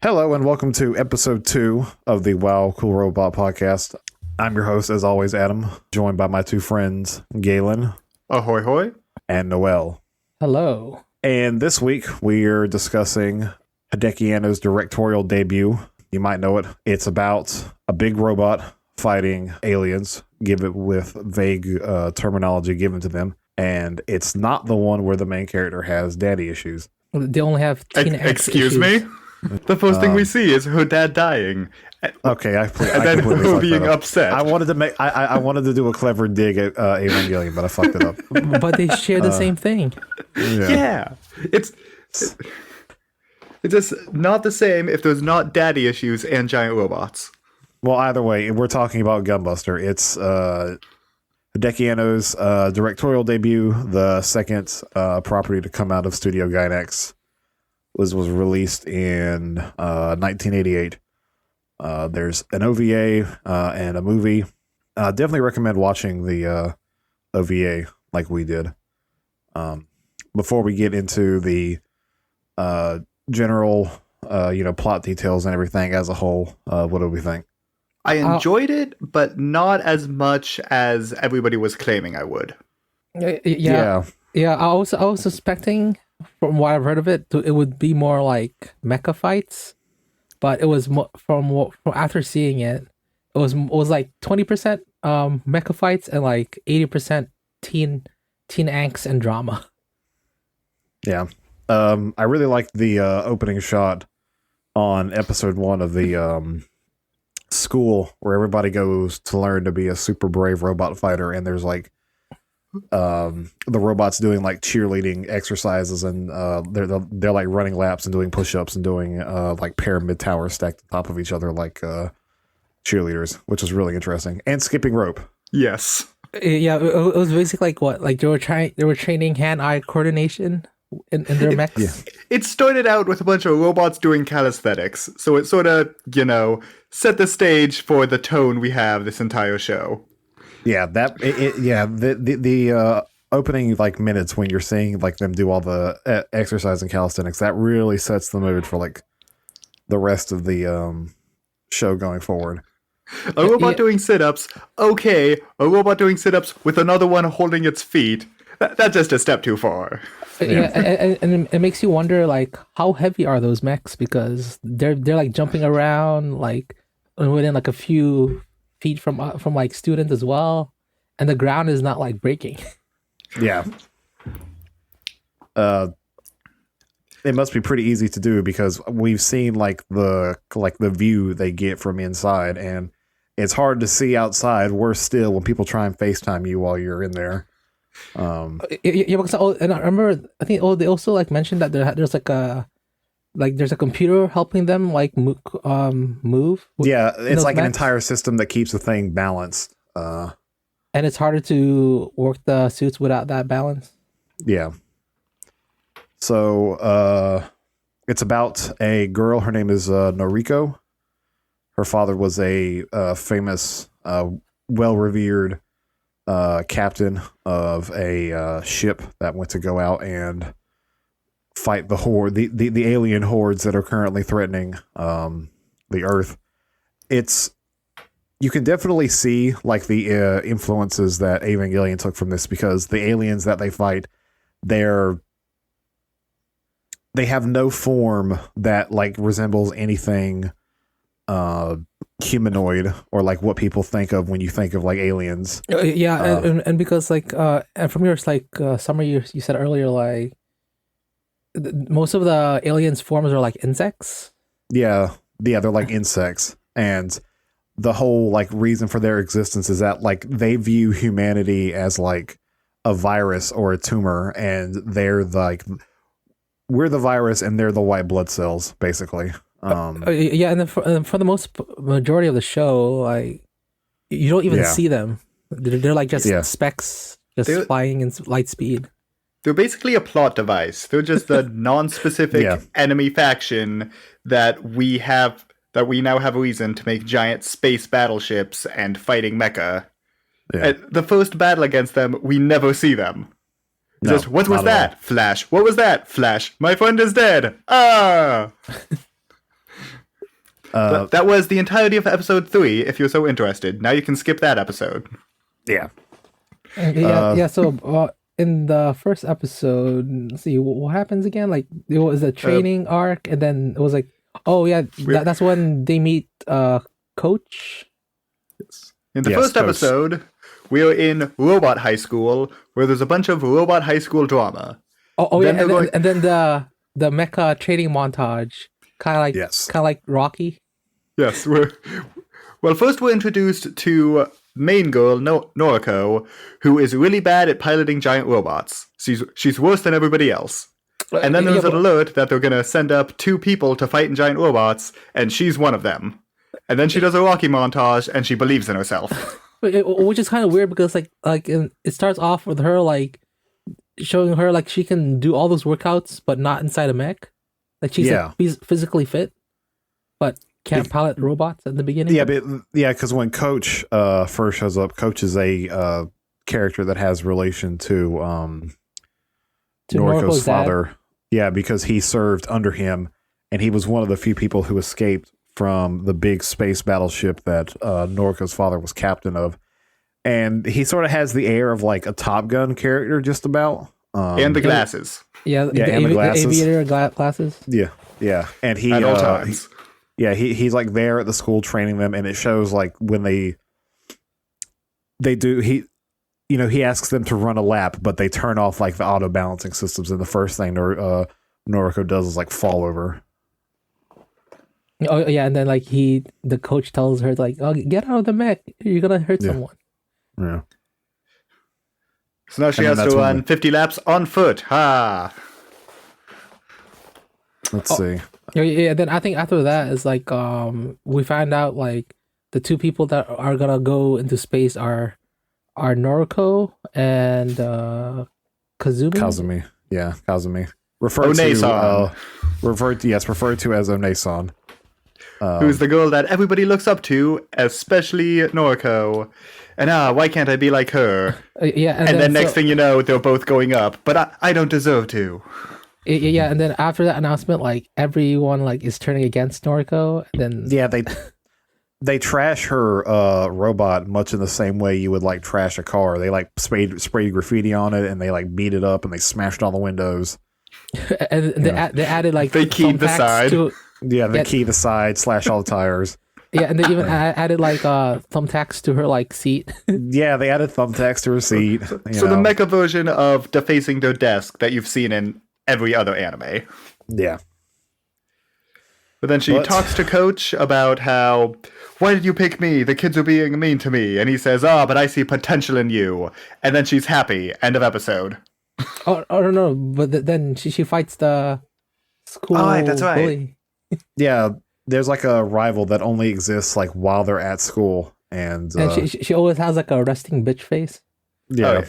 Hello and welcome to episode 2 of the Wow Cool Robot podcast. I'm your host, as always, Adam, joined by my two friends, Galen. Ahoy hoy. And Noel. Hello. And this week we're discussing Hideaki Anno's directorial debut. You might know it. It's about a big robot fighting aliens, with vague terminology given to them. And it's not the one where the main character has daddy issues. They only have teen Excuse issues. me? The first thing we see is her dad dying. Okay, and then her being upset. I wanted to do a clever dig at Evangelion, but I fucked it up. But they share the same thing. Yeah. It's just not the same if there's not daddy issues and giant robots. Well, either way, we're talking about Gunbuster. It's Hideaki Anno's directorial debut, the second property to come out of Studio Gainax. Was released in 1988. There's an OVA and a movie. Definitely recommend watching the OVA like we did. Before we get into the general plot details and everything as a whole, what do we think? I enjoyed it, but not as much as everybody was claiming I would. Yeah. I was suspecting, from what I've heard of it, it would be more like mecha fights, but it was from after seeing it, it was like 20% mecha fights and like 80% teen angst and drama. Yeah, I really liked the opening shot on episode 1 of the school where everybody goes to learn to be a super brave robot fighter, and there's like the robots doing like cheerleading exercises, and they're like running laps and doing push-ups and doing like pyramid towers stacked on top of each other like cheerleaders, which was really interesting, and skipping rope. Yes. Yeah, it was basically like what, like they were training hand-eye coordination in their mechs. Yeah. It started out with a bunch of robots doing calisthenics, so it sort of set the stage for the tone we have this entire show. Yeah, the opening like minutes when you're seeing like them do all the exercise and calisthenics, that really sets the mood for like the rest of the show going forward. A robot doing sit-ups, okay. A robot doing sit-ups with another one holding its feet. That's just a step too far. Yeah, and it makes you wonder, like, how heavy are those mechs? Because they're like jumping around like within like a few feet from like students as well, and the ground is not like breaking. Yeah. It must be pretty easy to do because we've seen like the view they get from inside, and it's hard to see outside. Worse still, when people try and FaceTime you while you're in there. Yeah, because and I remember, I think they also like mentioned that there's there's a computer helping them like move. Yeah, it's like an mechs. entire system that keeps the thing balanced. And it's harder to work the suits without that balance. Yeah. So it's about a girl. Her name is Noriko. Her father was a famous, well-revered captain of a ship that went to go out and fight the horde, the alien hordes that are currently threatening the Earth. You can definitely see like the influences that Evangelion took from this, because the aliens that they fight, they have no form that like resembles anything humanoid or like what people think of when you think of like aliens. And because like and from your like summary you said earlier, like most of the aliens' forms are like insects. Yeah, they're like insects, and the whole like reason for their existence is that like they view humanity as like a virus or a tumor, and they're like, we're the virus and they're the white blood cells, basically. And then for the most majority of the show, like you don't even see them. They're like just specks just flying in light speed. They're basically a plot device. They're just the non-specific enemy faction that we now have a reason to make giant space battleships and fighting mecha. Yeah. The first battle against them, we never see them. Just, what was that? Flash. What was that? Flash. My friend is dead. Ah! That was the entirety of episode 3, if you're so interested. Now you can skip that episode. Yeah. So in the first episode, let's see what happens again. Like it was a training arc, and then it was like, oh yeah, that's when they meet Coach. In the first episode, we are in Robot High School, where there's a bunch of Robot High School drama. And then the mecha training montage, kind of like Rocky. Yes, well, first we're introduced to main girl Noriko, who is really bad at piloting giant robots. She's worse than everybody else. And then there's an alert that they're gonna send up 2 people to fight in giant robots, and she's one of them. And then she does a Rocky montage, and she believes in herself. Which is kind of weird because it starts off with her like showing her like she can do all those workouts, but not inside a mech. Like she's physically fit, but can't pilot robots at the beginning. Because when Coach first shows up, Coach is a character that has relation to Noriko's father. Dad. Yeah, because he served under him, and he was one of the few people who escaped from the big space battleship that Noriko's father was captain of. And he sort of has the air of like a Top Gun character, just about. And the glasses. The aviator glasses. Yeah. And he... At all times. He's like there at the school training them, and it shows like when they do... He asks them to run a lap, but they turn off like the auto balancing systems, and the first thing Noriko does is like fall over. Oh yeah, and then like the coach tells her like, "Oh, get out of the mech! You're gonna hurt someone." Yeah. So now she has to run 50 laps on foot. Ha! Let's see. Yeah. Then I think after that is like we find out like the 2 people that are gonna go into space are Noriko and Kazumi. Kazumi. Referred to as One-san. Who's the girl that everybody looks up to, especially Noriko. And why can't I be like her? And then next thing you know, they're both going up. But I don't deserve to. Yeah, and then after that announcement, like everyone like is turning against Noriko. Then they trash her robot much in the same way you would like trash a car. They like sprayed graffiti on it, and they like beat it up, and they smashed all the windows. And they added like they keyed the side. They key the side, slash all the tires. Yeah, and they even added like thumbtacks to her like seat. Yeah, they added thumbtacks to her seat. So the mecha version of defacing their desk that you've seen in every other anime. Yeah. But then she talks to Coach about how, why did you pick me? The kids are being mean to me. And he says, but I see potential in you. And then she's happy. End of episode. Oh no! But then she fights the school. Oh, that's right. Bully. Yeah, there's like a rival that only exists like while they're at school, and she always has like a resting bitch face. Yeah,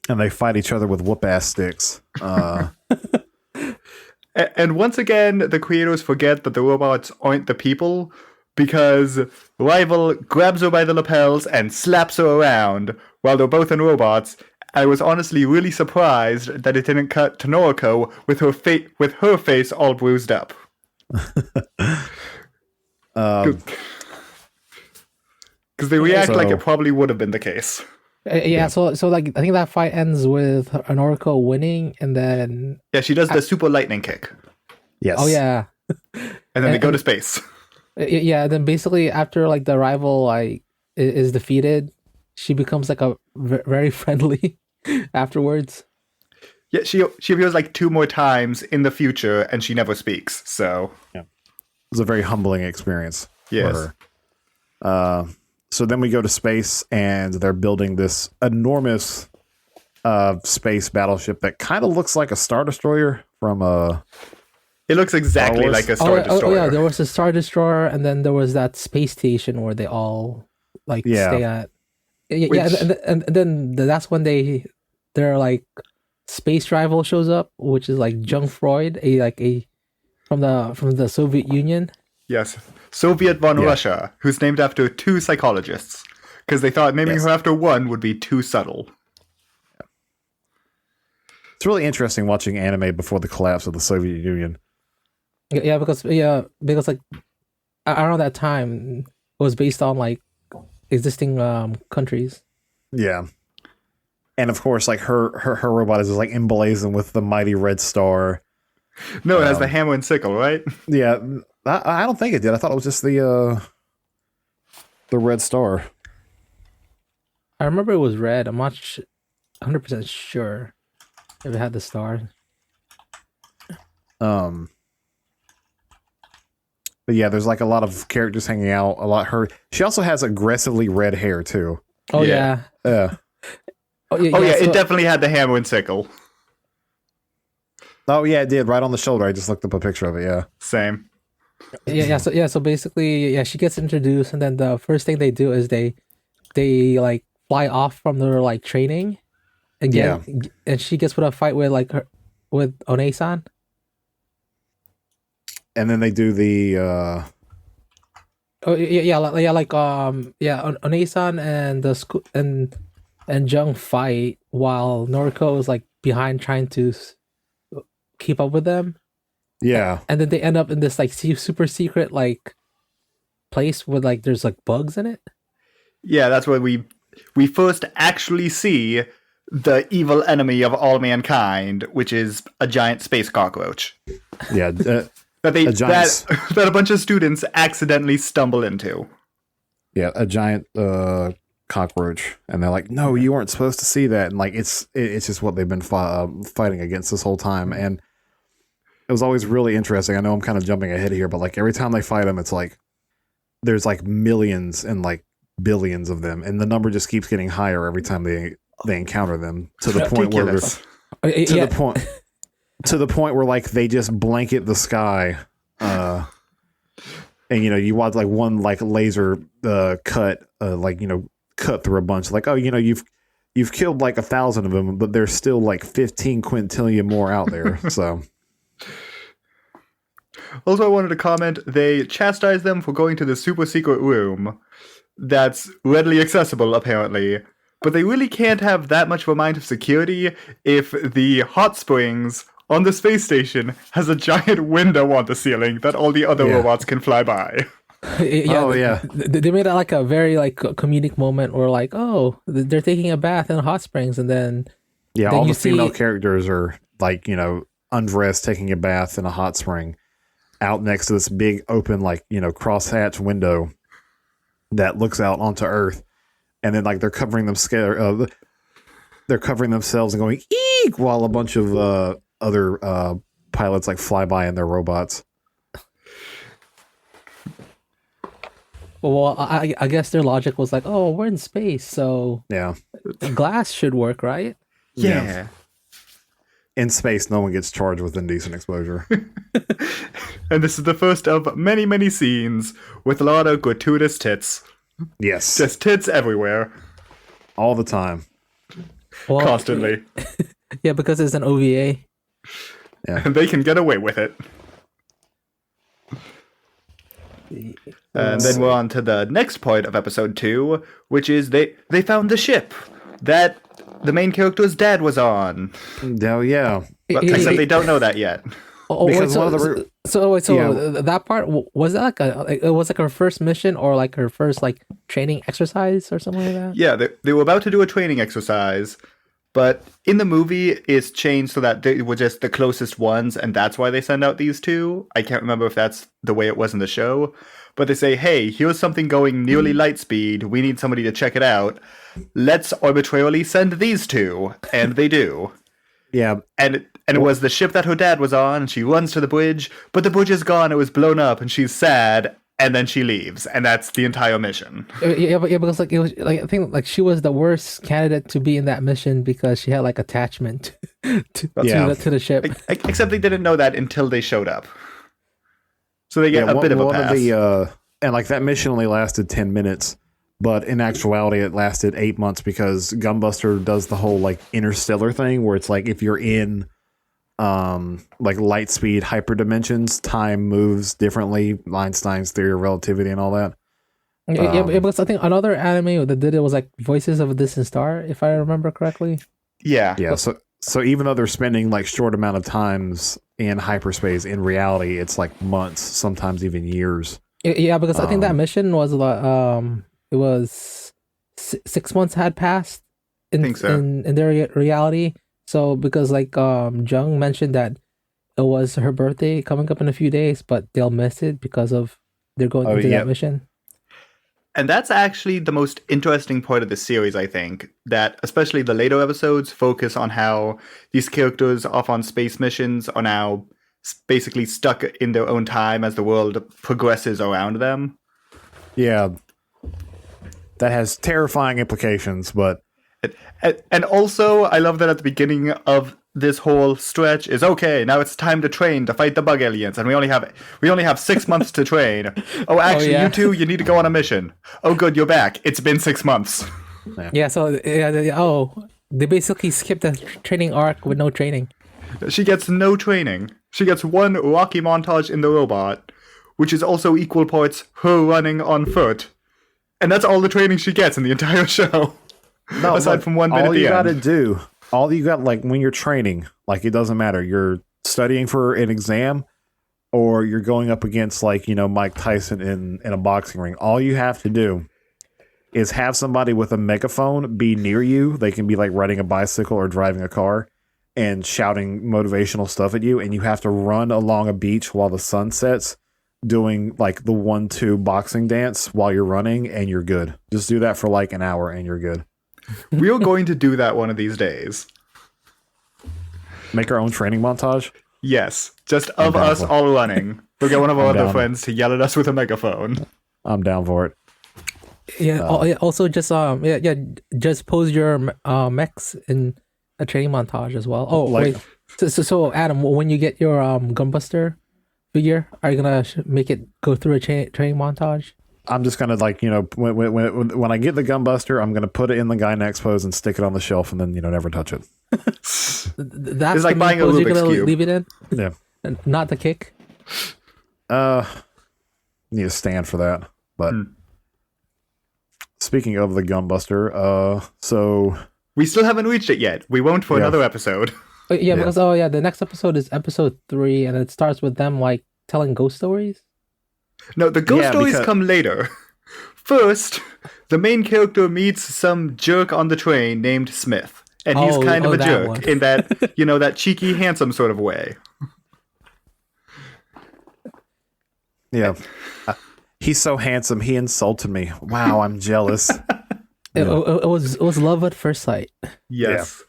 and they fight each other with whoop ass sticks. And once again, the creators forget that the robots aren't the people, because rival grabs her by the lapels and slaps her around while they're both in robots. I was honestly really surprised that it didn't cut to Noriko with her face all bruised up. Because they react like it probably would have been the case. So like I think that fight ends with Noriko winning, and then she does the super lightning kick. Yes. Oh yeah. And then they go to space. Yeah. Then basically after like the rival like is defeated, she becomes like a very friendly afterwards. Yeah, she appears like 2 more times in the future, and she never speaks. So it was a very humbling experience for her. So then we go to space, and they're building this enormous space battleship that kind of looks like a Star Destroyer from It looks exactly like a Star Destroyer. Oh yeah, there was a Star Destroyer, and then there was that space station where they all like stay at. And then that's when they're like space rival shows up, which is like Jung Freud, from the Soviet Union. Yes, Soviet von Russia, who's named after 2 psychologists, because they thought naming her after one would be too subtle. It's really interesting watching anime before the collapse of the Soviet Union. Because like around that time, it was based on like existing countries. Yeah. And of course, like her robot is like emblazoned with the mighty red star. No, it has the hammer and sickle, right? Yeah, I don't think it did. I thought it was just the red star. I remember it was red. I'm not 100% sure if it had the star. But yeah, there's like a lot of characters hanging out. She also has aggressively red hair too. Oh yeah. Yeah. Oh yeah, it definitely had the hammer and sickle. Oh yeah, it did. Right on the shoulder. I just looked up a picture of it. Yeah. Same. So basically, she gets introduced, and then the first thing they do is they like fly off from their like training, and and she gets put a fight with with One-san. And then they do the One-san and the school and Jung fight while Noriko is like behind trying to keep up with them. Yeah. And then they end up in this like super secret like place with like there's like bugs in it. Yeah, that's where we first actually see the evil enemy of all mankind, which is a giant space cockroach. Yeah. that a bunch of students accidentally stumble into. Yeah, a giant cockroach, and they're like, "No, you weren't supposed to see that." And like, it's just what they've been fighting against this whole time, and it was always really interesting. I know I'm kind of jumping ahead here, but like every time they fight them, it's like there's like millions and like billions of them, and the number just keeps getting higher every time they encounter them to the point where to the point where like they just blanket the sky, and you watch like one like laser cut cut through a bunch, like, oh, you've killed like 1,000 of them, but there's still like 15 quintillion more out there. So also, I wanted to comment, they chastise them for going to the super secret room that's readily accessible apparently, but they really can't have that much of a mind of security if the hot springs on the space station has a giant window on the ceiling that all the other robots can fly by. They made it like a very like comedic moment where like, oh, they're taking a bath in hot springs, and then all the female characters are like, undressed, taking a bath in a hot spring out next to this big open like, crosshatch window that looks out onto Earth, and then like they're covering themselves and going eek while a bunch of other pilots like fly by in their robots. Well, I guess their logic was like, oh, we're in space, so glass should work, right? Yeah. In space, no one gets charged with indecent exposure. And this is the first of many, many scenes with a lot of gratuitous tits. Yes. Just tits everywhere. All the time. Well, constantly. Yeah, because it's an OVA. Yeah. And they can get away with it. And then we're on to the next point of episode 2, which is they found the ship that the main character's dad was on. Oh, yeah. Except they don't know that yet. That part, was that it was like her first mission or like her first like training exercise or something like that? Yeah, they were about to do a training exercise, but in the movie it's changed so that they were just the closest ones, and that's why they send out these two. I can't remember if that's the way it was in the show, but they say, hey, here's something going nearly light speed, we need somebody to check it out, let's arbitrarily send these two, and they do. Yeah. And it was the ship that her dad was on, and she runs to the bridge, but the bridge is gone, it was blown up, and she's sad, and then she leaves, and that's the entire mission. Because like it was like I think like she was the worst candidate to be in that mission because she had like attachment to the ship. Except they didn't know that until they showed up, so they get a bit of a pass. And like that mission only lasted 10 minutes, but in actuality it lasted 8 months because Gunbuster does the whole like interstellar thing where it's like if you're in like light speed hyperdimensions, time moves differently, Einstein's theory of relativity and all that. Because I think another anime that did it was like Voices of a Distant Star, if I remember correctly. Yeah. So even though they're spending like short amount of times in hyperspace, in reality it's like months, sometimes even years. Yeah, because I think that mission was it was 6 months had passed I in think so. in their reality. So because like Jung mentioned that it was her birthday coming up in a few days, but they'll miss it because of they're going Oh, into yeah. that mission. And that's actually the most interesting part of the series, I think, that especially the later episodes focus on how these characters off on space missions are now basically stuck in their own time as the world progresses around them. Yeah. That has terrifying implications, but And also, I love that at the beginning of this whole stretch is okay. Now it's time to train to fight the bug aliens, and we only have 6 months to train. Oh, actually, yeah. you two, you need to go on a mission. Oh, good, you're back. It's been 6 months. Yeah, so they basically skipped the training arc with no training. She gets no training. She gets one Rocky montage in the robot, which is also equal parts her running on foot, and that's all the training she gets in the entire show. no, Aside from 1 bit at all the you end. gotta do, all you got, like when you're training, like it doesn't matter. You're studying for an exam, or you're going up against like Mike Tyson in a boxing ring. All you have to do is have somebody with a megaphone be near you. They can be like riding a bicycle or driving a car and shouting motivational stuff at you, and you have to run along a beach while the sun sets, doing like the 1-2 boxing dance while you're running, and you're good. Just do that for like an hour and you're good. We are going to do that one of these days. Make our own training montage. Yes, just of down us for it. all running. We'll get one of our I'm other down. friends to yell at us with a megaphone. I'm down for it. Yeah. Also, just pose your mechs in a training montage as well. Oh, Like- wait. So Adam, when you get your Gunbuster figure, are you gonna make it go through a training montage? I'm just gonna like when I get the Gunbuster, I'm gonna put it in the guy next pose and stick it on the shelf, and then never touch it. That's It's like the buying a pose you're Rubik's gonna Cube. leave it in, Yeah. and not the kick. Need a stand for that. But speaking of the Gunbuster, so We still haven't reached it yet. We won't for Yeah. another episode. Yeah, because the next episode is episode 3, and it starts with them like telling ghost stories. No, the ghost Yeah, stories because- come later. First, the main character meets some jerk on the train named Smith. And he's kind of a that jerk one. in that, that cheeky, handsome sort of way. yeah, he's so handsome. He insulted me. Wow, I'm jealous. It was love at first sight. Yes.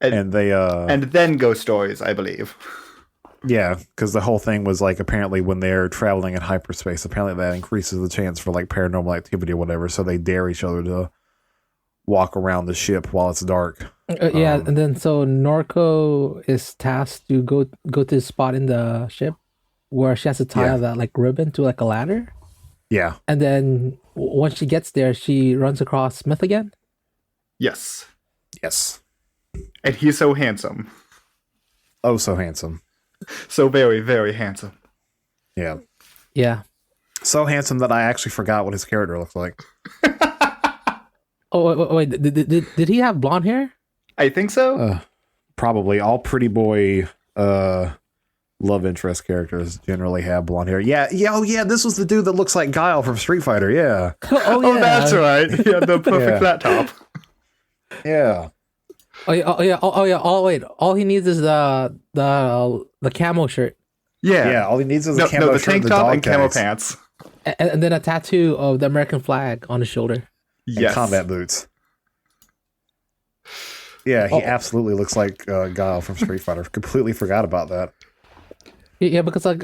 And they And then ghost stories, I believe. yeah, because the whole thing was like apparently when they're traveling in hyperspace, apparently that increases the chance for like paranormal activity or whatever. So they dare each other to walk around the ship while it's dark. And then so Norco is tasked to go to the spot in the ship where she has to tie that like ribbon to like a ladder, Yeah, and then once she gets there, she runs across Smith again. Yes. yes. And he's so handsome. Oh, so handsome. So very, very handsome. Yeah, Yeah. so handsome that I actually forgot what his character looks like. Oh wait, did he have blonde hair? I think so. Probably all pretty boy love interest characters generally have blonde hair. Yeah. Oh yeah, this was the dude that looks like Guile from Street Fighter. Yeah, Oh That's right. He had the perfect Yeah. flat top. yeah. All he needs is the camo shirt Yeah, all he needs is a camo the shirt tank and the top dog and camo tags. pants. and then a tattoo of the American flag on his shoulder. And Yes. combat boots. Yeah, he absolutely looks like Guile from Street Fighter. Completely forgot about that. Yeah, because like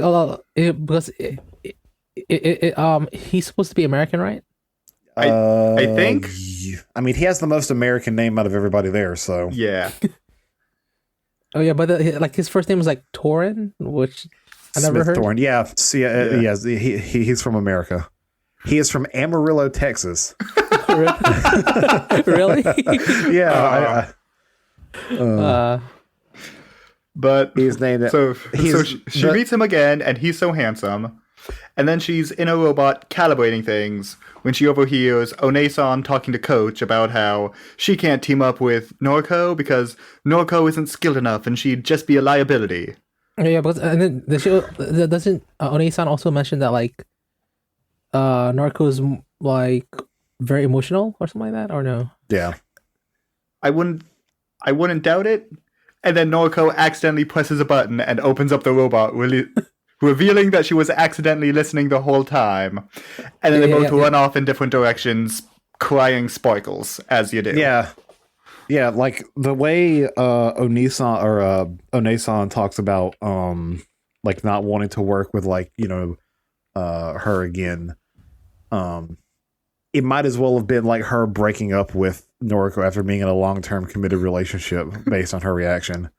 he's supposed to be American, right? I think. I mean, he has the most American name out of everybody there, so Yeah. Oh yeah, but like his first name is like Torin, which I never Smith heard. Thorne. Yeah, see, Yeah. yes, he's from America. He is from Amarillo, Texas. Really? Yeah, But he's named. so he's she meets him again, and he's so handsome. And then she's in a robot calibrating things when she overhears Onesan talking to Coach about how she can't team up with Norco because Norco isn't skilled enough and she'd just be a liability. Yeah, but and then the show doesn't Onei-san also mention that like Narco's like very emotional or something like that, or no? Yeah. I wouldn't doubt it. And then Noriko accidentally presses a button and opens up the robot, really revealing that she was accidentally listening the whole time. And then they both run off in different directions, crying sparkles, as you do. Yeah. Yeah, like the way Onisan or Onesan talks about like not wanting to work with like, her again. It might as well have been like her breaking up with Noriko after being in a long-term committed relationship based on her reaction.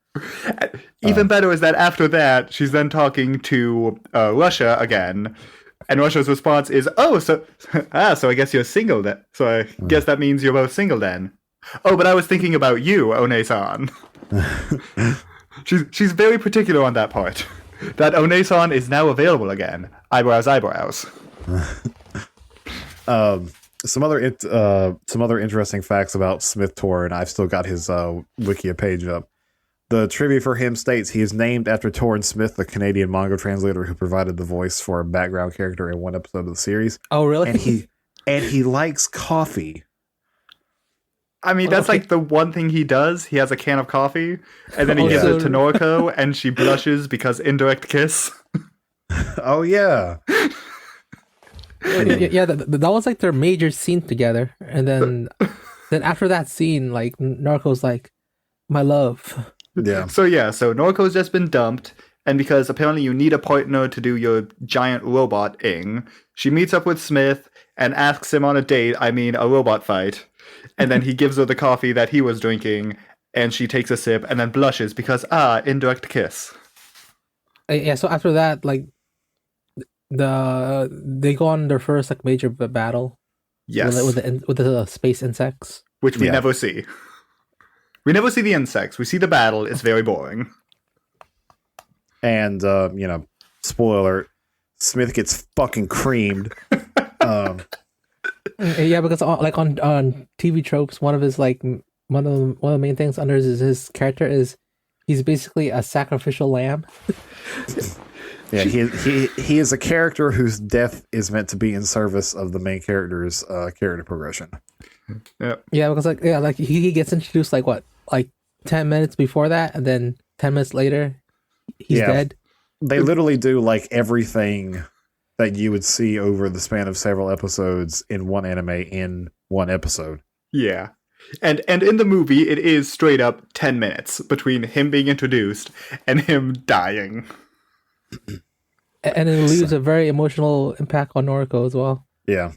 Even better is that after that, she's then talking to Russia again, and Russia's response is, "Oh, so I guess you're single then. So I guess that means you're both single then." Oh, but I was thinking about you, One-san. she's very particular on that part. That One-san is now available again. Eyebrows. Some other interesting facts about Smith Tor, and I've still got his Wikia page up. The trivia for him states he is named after Torrin Smith, the Canadian manga translator who provided the voice for a background character in one episode of the series. Oh, really? And he likes coffee. I mean, that's like the one thing he does. He has a can of coffee, and then he gives it to Noriko, and she blushes because indirect kiss. Oh, yeah. Yeah, that was like their major scene together. And then after that scene, like, Narco's like, my love. Yeah. So Noriko's just been dumped, and because apparently you need a partner to do your giant robot-ing, she meets up with Smith and asks him on a date, a robot fight. And then he gives her the coffee that he was drinking, and she takes a sip and then blushes because, indirect kiss. Yeah, so after that, like, they go on their first like major battle. Yes. With the space insects. Which we never see. We never see the insects. We see the battle. It's very boring. And, spoiler alert, Smith gets fucking creamed. Yeah, because like on TV tropes, one of the main things under his character is he's basically a sacrificial lamb. Yeah, he is a character whose death is meant to be in service of the main character's character progression. Yeah, because he gets introduced like 10 minutes before that, and then 10 minutes later he's dead. They literally do like everything that you would see over the span of several episodes in one anime in one episode. Yeah. And in the movie, it is straight up 10 minutes between him being introduced and him dying. And it leaves a very emotional impact on Noriko as well. Yeah.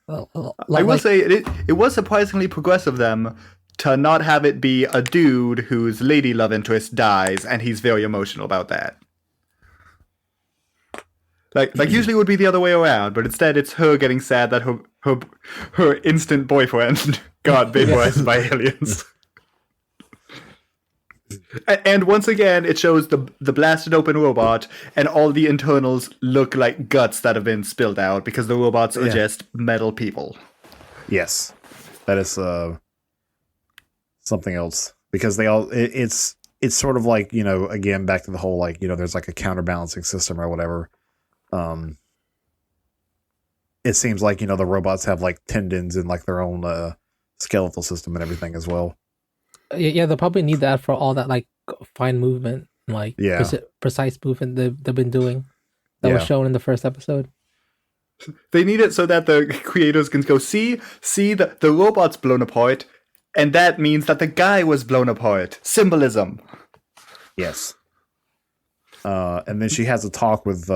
I will say, it was surprisingly progressive of them to not have it be a dude whose lady love interest dies, and he's very emotional about that. Like usually it would be the other way around, but instead it's her getting sad that her instant boyfriend got vaporized by aliens. And once again, it shows the blasted open robot, and all the internals look like guts that have been spilled out because the robots are just metal people. Yes, that is something else, because they all it's sort of like, again, back to the whole like, there's like a counterbalancing system or whatever. It seems like, the robots have like tendons and like their own skeletal system and everything as well. Yeah, they'll probably need that for all that like fine movement, like precise movement they've been doing that was shown in the first episode. They need it so that the creators can go see the robot's blown apart, and that means that the guy was blown apart. Symbolism. Yes. And then she has a talk with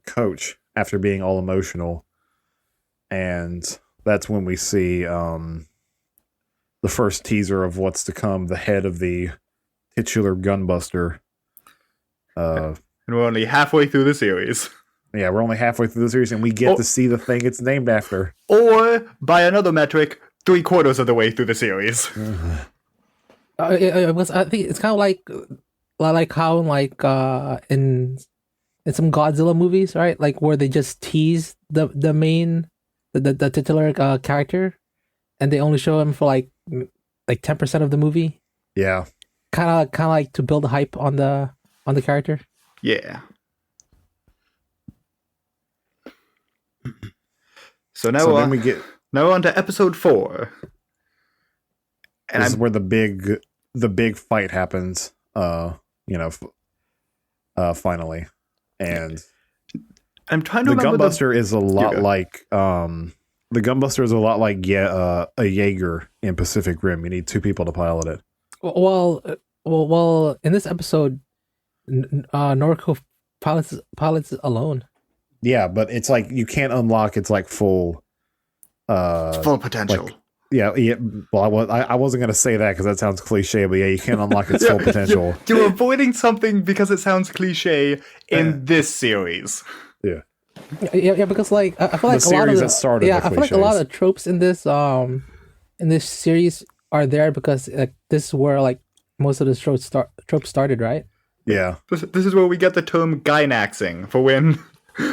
Coach after being all emotional, and that's when we see the first teaser of what's to come, the head of the titular Gunbuster. And we're only halfway through the series. Yeah, we're only halfway through the series, and we get to see the thing it's named after. Or, by another metric, 3/4 of the way through the series. I think it's kind of like how in some Godzilla movies, right? Like where they just tease the main the titular character, and they only show him for like 10% of the movie. Yeah, kind of like to build hype on the character. Yeah. So now, then we get now on to episode 4. And this is where the big fight happens. Finally, and I'm trying to remember. Gunbuster is a lot like the Gunbuster is a lot like a Jaeger in Pacific Rim. You need 2 people to pilot it. Well. In this episode, Noriko pilots alone. Yeah, but it's like you can't unlock its like full potential. Like, yeah. Well, I wasn't gonna say that because that sounds cliche, but yeah, you can't unlock its full potential. You're avoiding something because it sounds cliche in this series. Yeah. Yeah, because like I feel like a lot of I feel like a lot of tropes in this series are there because like this is where like most of the tropes started, right? Yeah. This is where we get the term gynaxing for when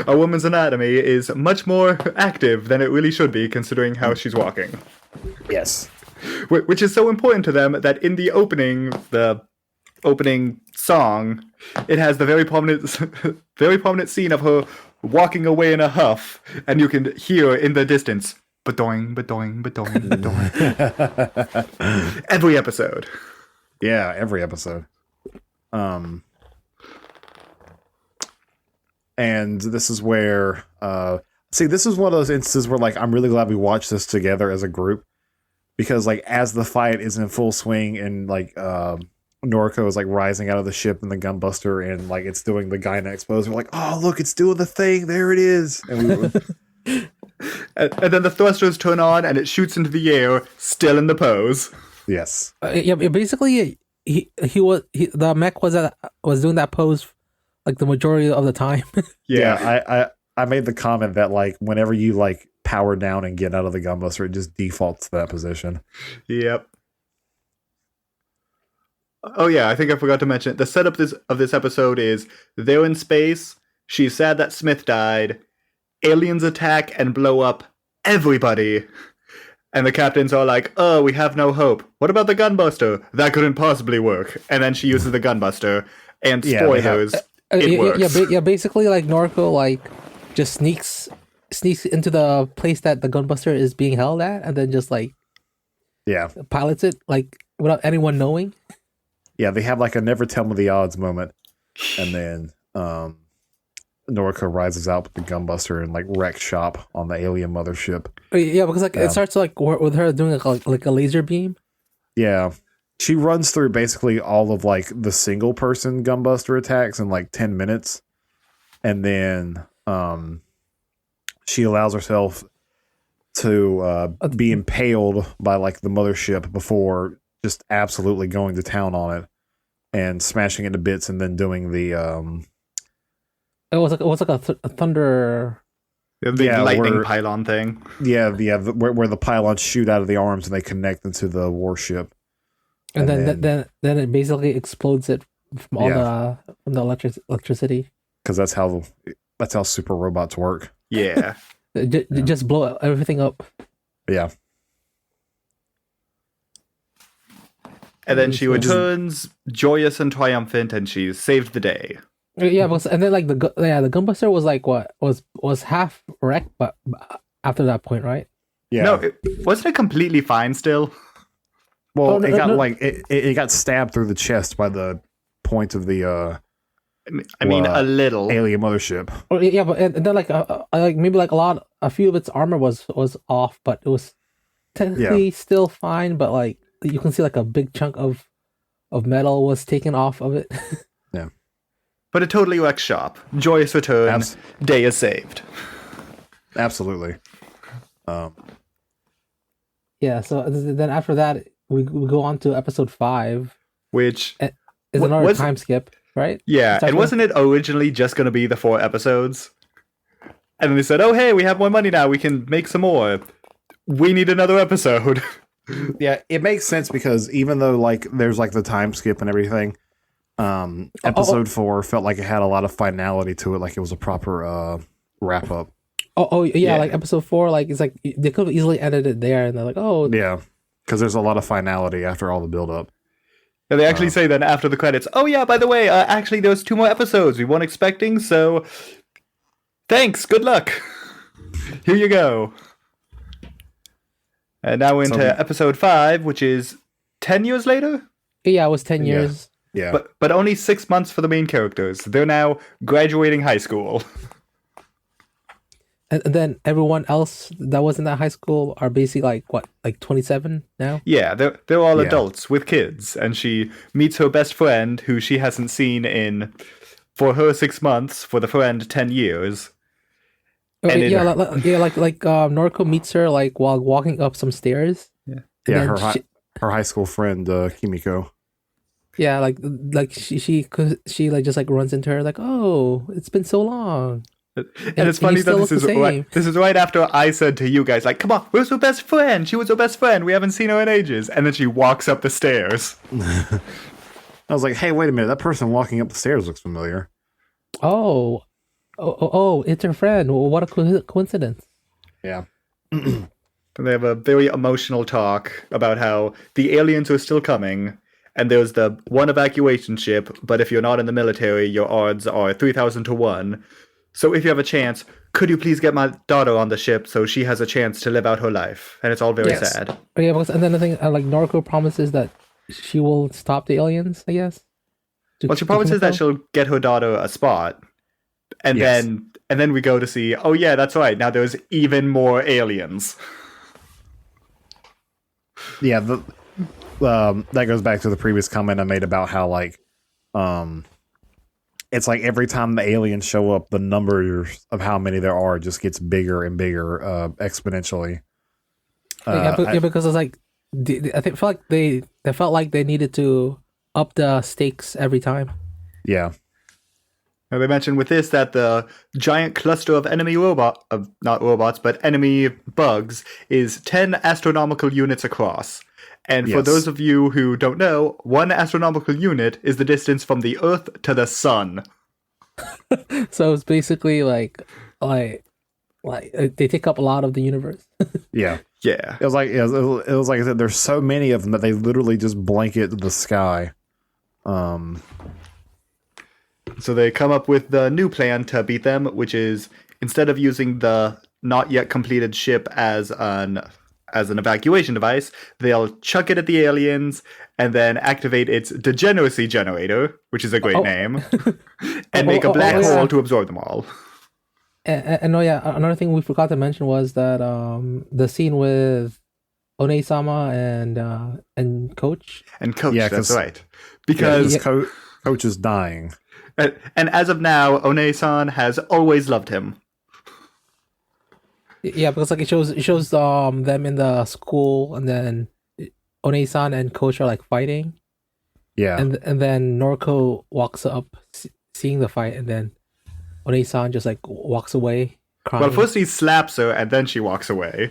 a woman's anatomy is much more active than it really should be, considering how she's walking. Yes. Which is so important to them that in the opening song, it has the very prominent scene of her walking away in a huff, and you can hear in the distance, ba-doing, ba-doing, ba-doing, ba-doing. Every episode. Yeah, every episode. And this is where, this is one of those instances where, like, I'm really glad we watched this together as a group. Because, like, as the fight is in full swing and, like, Noriko is, like, rising out of the ship in the Gunbuster and, like, it's doing the Gynax pose, we're like, oh, look, it's doing the thing. There it is. And then the thrusters turn on and it shoots into the air, still in the pose. Yes. Basically, the mech was doing that pose like the majority of the time. Yeah, I made the comment that like whenever you like power down and get out of the Gunbuster, it just defaults to that position. Yep. Oh yeah, I think I forgot to mention it. The setup of this episode is they're in space. She's sad that Smith died. Aliens attack and blow up everybody. And the captains are like, oh, we have no hope. What about the Gunbuster? That couldn't possibly work. And then she uses the Gunbuster. And spoilers, it works. Basically, like, Noriko, like, just sneaks into the place that the Gunbuster is being held at, and then just, like, pilots it, like, without anyone knowing. Yeah, they have, like, a never tell me the odds moment. And then, Noriko rises out with the Gunbuster and like wreck shop on the alien mothership. Yeah, because like it starts like with her doing like a laser beam. Yeah, she runs through basically all of like the single person Gunbuster attacks in like 10 minutes, and then she allows herself to be impaled by like the mothership before just absolutely going to town on it and smashing it to bits, and then doing the It was like a thunder. The lightning pylon thing. Yeah, where the pylons shoot out of the arms and they connect into the warship. And then it basically explodes it from all the electricity. Because that's how super robots work. Yeah. Just blow everything up. Yeah. And then she returns joyous and triumphant, and she's saved the day. Yeah, and then like the Gunbuster was like was half wrecked, but after that point, right? Yeah. No, wasn't it completely fine still? Well, it got stabbed through the chest by the point of the a little alien mothership. Oh, yeah, but and then like maybe like a few of its armor was off, but it was technically still fine. But like you can see like a big chunk of metal was taken off of it. Yeah. But it totally wrecks shop. Joyous return. Day is saved. Absolutely. Yeah. So then after that, we go on to episode 5, which is another time skip, right? Yeah. And wasn't it originally just going to be the 4 episodes? And then they said, "Oh, hey, we have more money now. We can make some more. We need another episode." Yeah, it makes sense because even though like there's like the time skip and everything. Episode 4 felt like it had a lot of finality to it, like it was a proper wrap up. Yeah, like episode 4, like it's like they could have easily ended it there, and they're like, oh yeah, because there's a lot of finality after all the build up. And they actually say then after the credits, oh yeah, by the way, actually there's 2 more episodes we weren't expecting, so thanks, good luck. Here you go. And now we're into episode 5, which is 10 years later? Yeah, it was 10 years. Yeah. But only 6 months for the main characters. They're now graduating high school. And then everyone else that was in that high school are basically like 27 now? Yeah, they're all adults with kids, and she meets her best friend, who she hasn't seen for her 6 months, for the friend 10 years. Like Noriko meets her like while walking up some stairs. Yeah, her high school friend Kimiko. Yeah, like she like just like runs into her like, oh, it's been so long. And it's funny that this is right after I said to you guys, like, come on, where's her best friend? She was her best friend. We haven't seen her in ages. And then she walks up the stairs. I was like, hey, wait a minute. That person walking up the stairs looks familiar. Oh, it's her friend. What a coincidence. Yeah. And they have a very emotional talk about how the aliens are still coming. And there's the one evacuation ship, but if you're not in the military, your odds are 3,000 to 1. So if you have a chance, could you please get my daughter on the ship so she has a chance to live out her life? And it's all very sad. Yeah, and then the thing, like Noriko promises that she will stop the aliens, I guess. Well, she promises that she'll get her daughter a spot. And then we go to see, oh yeah, that's right. Now there's even more aliens. Yeah, that goes back to the previous comment I made about how like it's like every time the aliens show up, the numbers of how many there are just gets bigger and bigger exponentially. Because it's like they felt like they needed to up the stakes every time. Yeah. Now they mentioned with this that the giant cluster of enemy not robots, but enemy bugs is 10 astronomical units across. And for those of you who don't know, 1 astronomical unit is the distance from the Earth to the Sun. So it's basically like they take up a lot of the universe. Yeah. Yeah. It was like I said, there's so many of them that they literally just blanket the sky. So they come up with the new plan to beat them, which is instead of using the not yet completed ship as an evacuation device, they'll chuck it at the aliens and then activate its degeneracy generator, which is a great name, and make a black hole to absorb them all. And another thing we forgot to mention was that the scene with One-sama and Coach. And Coach, that's right. Because Coach is dying. And as of now, One-san has always loved him. Yeah, because like it shows them in the school, and then One-san and Coach are like fighting. Yeah, and then Noriko walks up, seeing the fight, and then One-san just like walks away, crying. Well, first he slaps her, and then she walks away,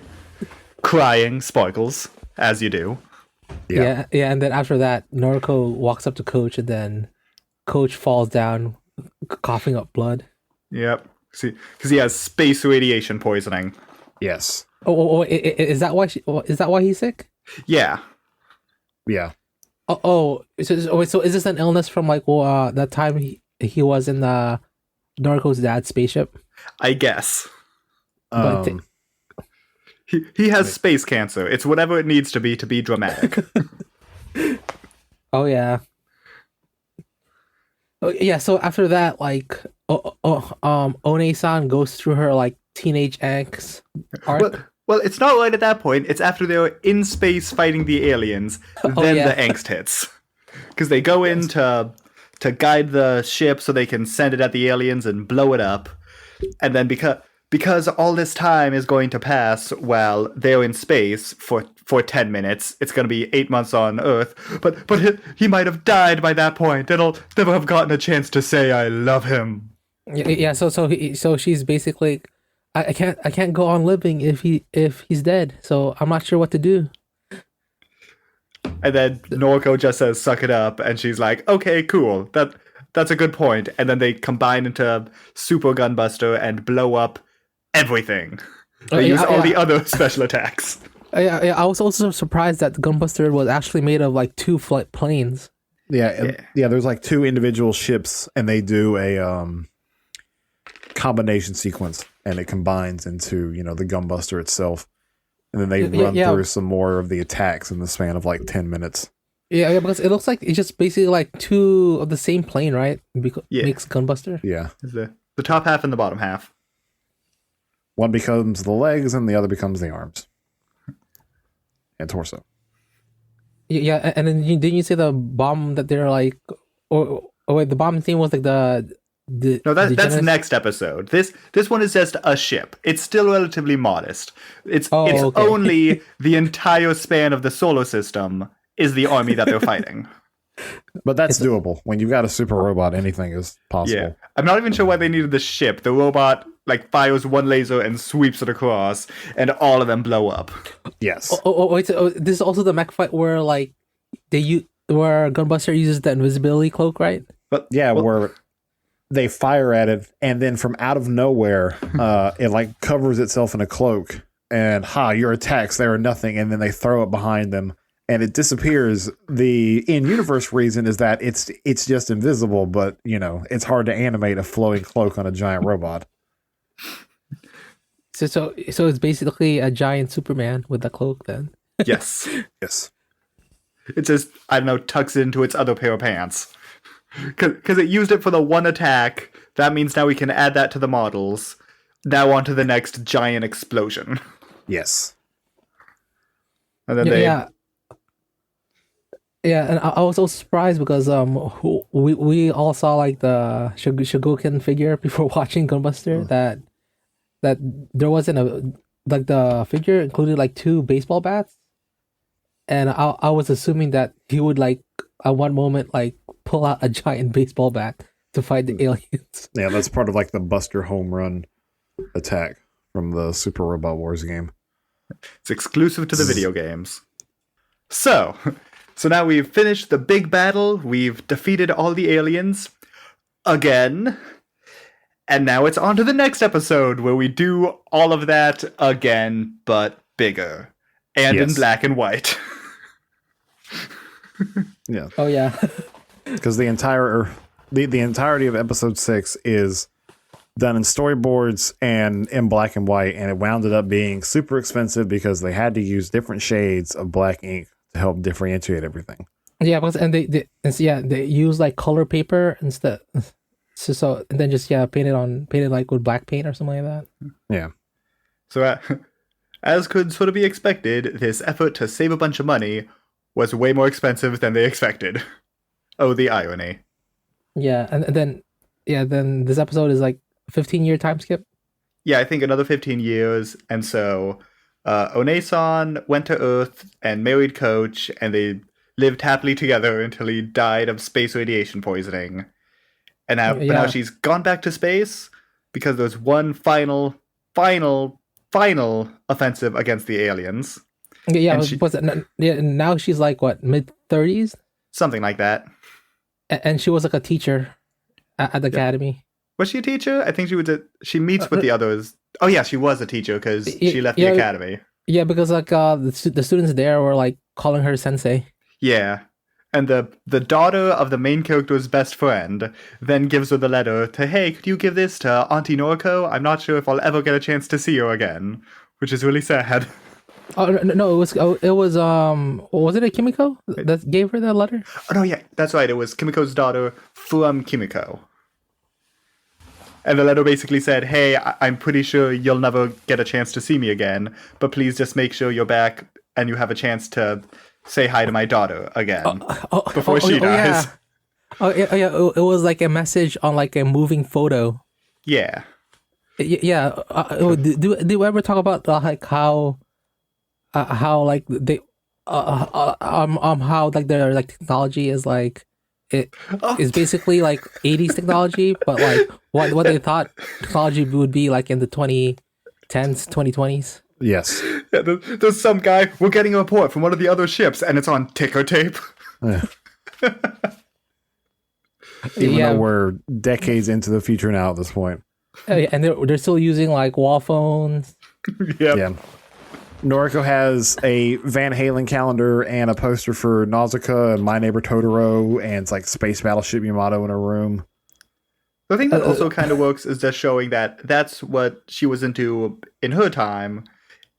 crying, sparkles, as you do. Yeah, and then after that, Noriko walks up to Coach, and then Coach falls down, coughing up blood. Yep. Because he has space radiation poisoning. Yes. Is that why? Is that why he's sick? Yeah. Yeah. So is this an illness from like that time he was in the Noriko's dad's spaceship? I guess. He has space cancer. It's whatever it needs to be dramatic. Oh yeah. Yeah, so after that, like, One-san goes through her like teenage angst arc. Well, it's not right at that point. It's after they're in space fighting the aliens, then the angst hits. Because they go in to guide the ship so they can send it at the aliens and blow it up. And then because all this time is going to pass while they're in space for 10 minutes, it's going to be 8 months on Earth. But he might have died by that point, and I'll never have gotten a chance to say I love him. Yeah. So she's basically, I can't go on living if he's dead. So I'm not sure what to do. And then Noriko just says, "Suck it up," and she's like, "Okay, cool. That's a good point." And then they combine into Super Gunbuster and blow up everything. They use all the other special attacks. I was also surprised that the Gunbuster was actually made of like 2 planes. Yeah. There's like 2 individual ships, and they do a combination sequence, and it combines into the Gunbuster itself, and then they run through some more of the attacks in the span of like 10 minutes. Yeah, because it looks like it's just basically like 2 of the same plane, right? Makes Gunbuster. Yeah, the top half and the bottom half. One becomes the legs, and the other becomes the arms and torso. Yeah, and then didn't you say the bomb that they're like, or wait, the bomb thing was like no, that's next episode. This one is just a ship. It's still relatively modest. It's only the entire span of the solar system is the army that they're fighting. But that's doable. When you've got a super robot, anything is possible. Yeah. I'm not even sure why they needed the ship. The robot fires one laser and sweeps it across, and all of them blow up. Yes. Wait, so this is also the mech fight where where Gunbuster uses the invisibility cloak, right? But where they fire at it, and then from out of nowhere, it covers itself in a cloak, and your attacks, they are nothing, and then they throw it behind them, and it disappears. The in-universe reason is that it's just invisible, but it's hard to animate a flowing cloak on a giant robot. So it's basically a giant Superman with a cloak then. Yes. Yes. It just, I don't know, tucks it into its other pair of pants. Because it used it for the one attack. That means now we can add that to the models. Now on to the next giant explosion. Yes. And then Yeah, and I was so surprised because we all saw like the Shogoken figure before watching Gunbuster, that there wasn't the figure included like 2 baseball bats, and I was assuming that he would at one moment pull out a giant baseball bat to fight the aliens. Yeah, that's part of the Buster home run attack from the Super Robot Wars game. It's exclusive to the video games. So now we've finished the big battle. We've defeated all the aliens again. And now it's on to the next episode where we do all of that again, but bigger. And in black and white. Yeah. Oh, yeah. Because the entirety of episode 6 is done in storyboards and in black and white, and it wound up being super expensive because they had to use different shades of black ink to help differentiate everything. Yeah, and they use color paper instead. So and then just painted with black paint or something like that. Yeah. So as could sort of be expected, this effort to save a bunch of money was way more expensive than they expected. Oh, the irony. Yeah, and then this episode is 15-year time skip. Yeah, I think another 15 years, and so One-san went to Earth and married Coach, and they lived happily together until he died of space radiation poisoning. And now she's gone back to space because there's one final offensive against the aliens. Yeah, now she's mid-30s? Something like that. And she was a teacher at the academy. Was she a teacher? I think she meets with the others. Oh yeah, she was a teacher because she left the academy. Yeah, because the students there were calling her sensei. Yeah. And the daughter of the main character's best friend then gives her the letter to, hey, could you give this to Auntie Noriko? I'm not sure if I'll ever get a chance to see her again, which is really sad. Oh no! It was it a Kimiko that gave her that letter? Oh no, yeah, that's right. It was Kimiko's daughter from Kimiko. And the letter basically said, hey, I'm pretty sure you'll never get a chance to see me again, but please just make sure you're back and you have a chance to say hi to my daughter again before she dies. Yeah. It was a message on a moving photo. Yeah. Yeah. Do you ever talk about how they how their technology is is basically 80s technology, but what they thought technology would be in the 2010s, 2020s. Yes. Yeah, there's some guy, we're getting a report from one of the other ships, and it's on ticker tape. Yeah. Even though we're decades into the future now at this point. And they're still using wall phones. Yep. Yeah. Noriko has a Van Halen calendar and a poster for Nausicaa and My Neighbor Totoro, and it's like Space Battleship Yamato in her room. The thing that also kind of works is just showing that that's what she was into in her time,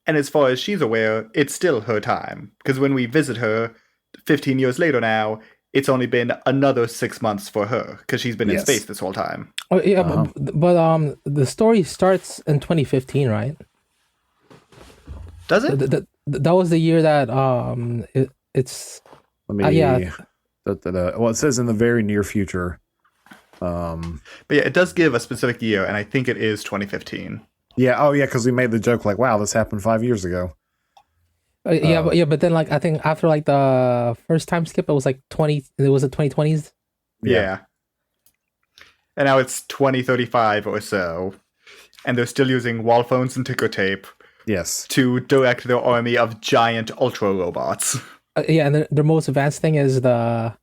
and as far as she's aware, it's still her time. Because when we visit her 15 years later now, it's only been another 6 months for her, because she's been in space this whole time. Oh yeah, but the story starts in 2015, right? Does it? That was the year that it's. Let me. Yeah. Well, it says in the very near future. But yeah, it does give a specific year, and I think it is 2015. Yeah. Oh yeah, because we made the joke like, "Wow, this happened 5 years ago." But then like I think after like the first time skip, it was like 20. It was the 2020s. Yeah. And now it's 2035 or so, and they're still using wall phones and ticker tape. Yes. To direct their army of giant ultra robots. And their most advanced thing is the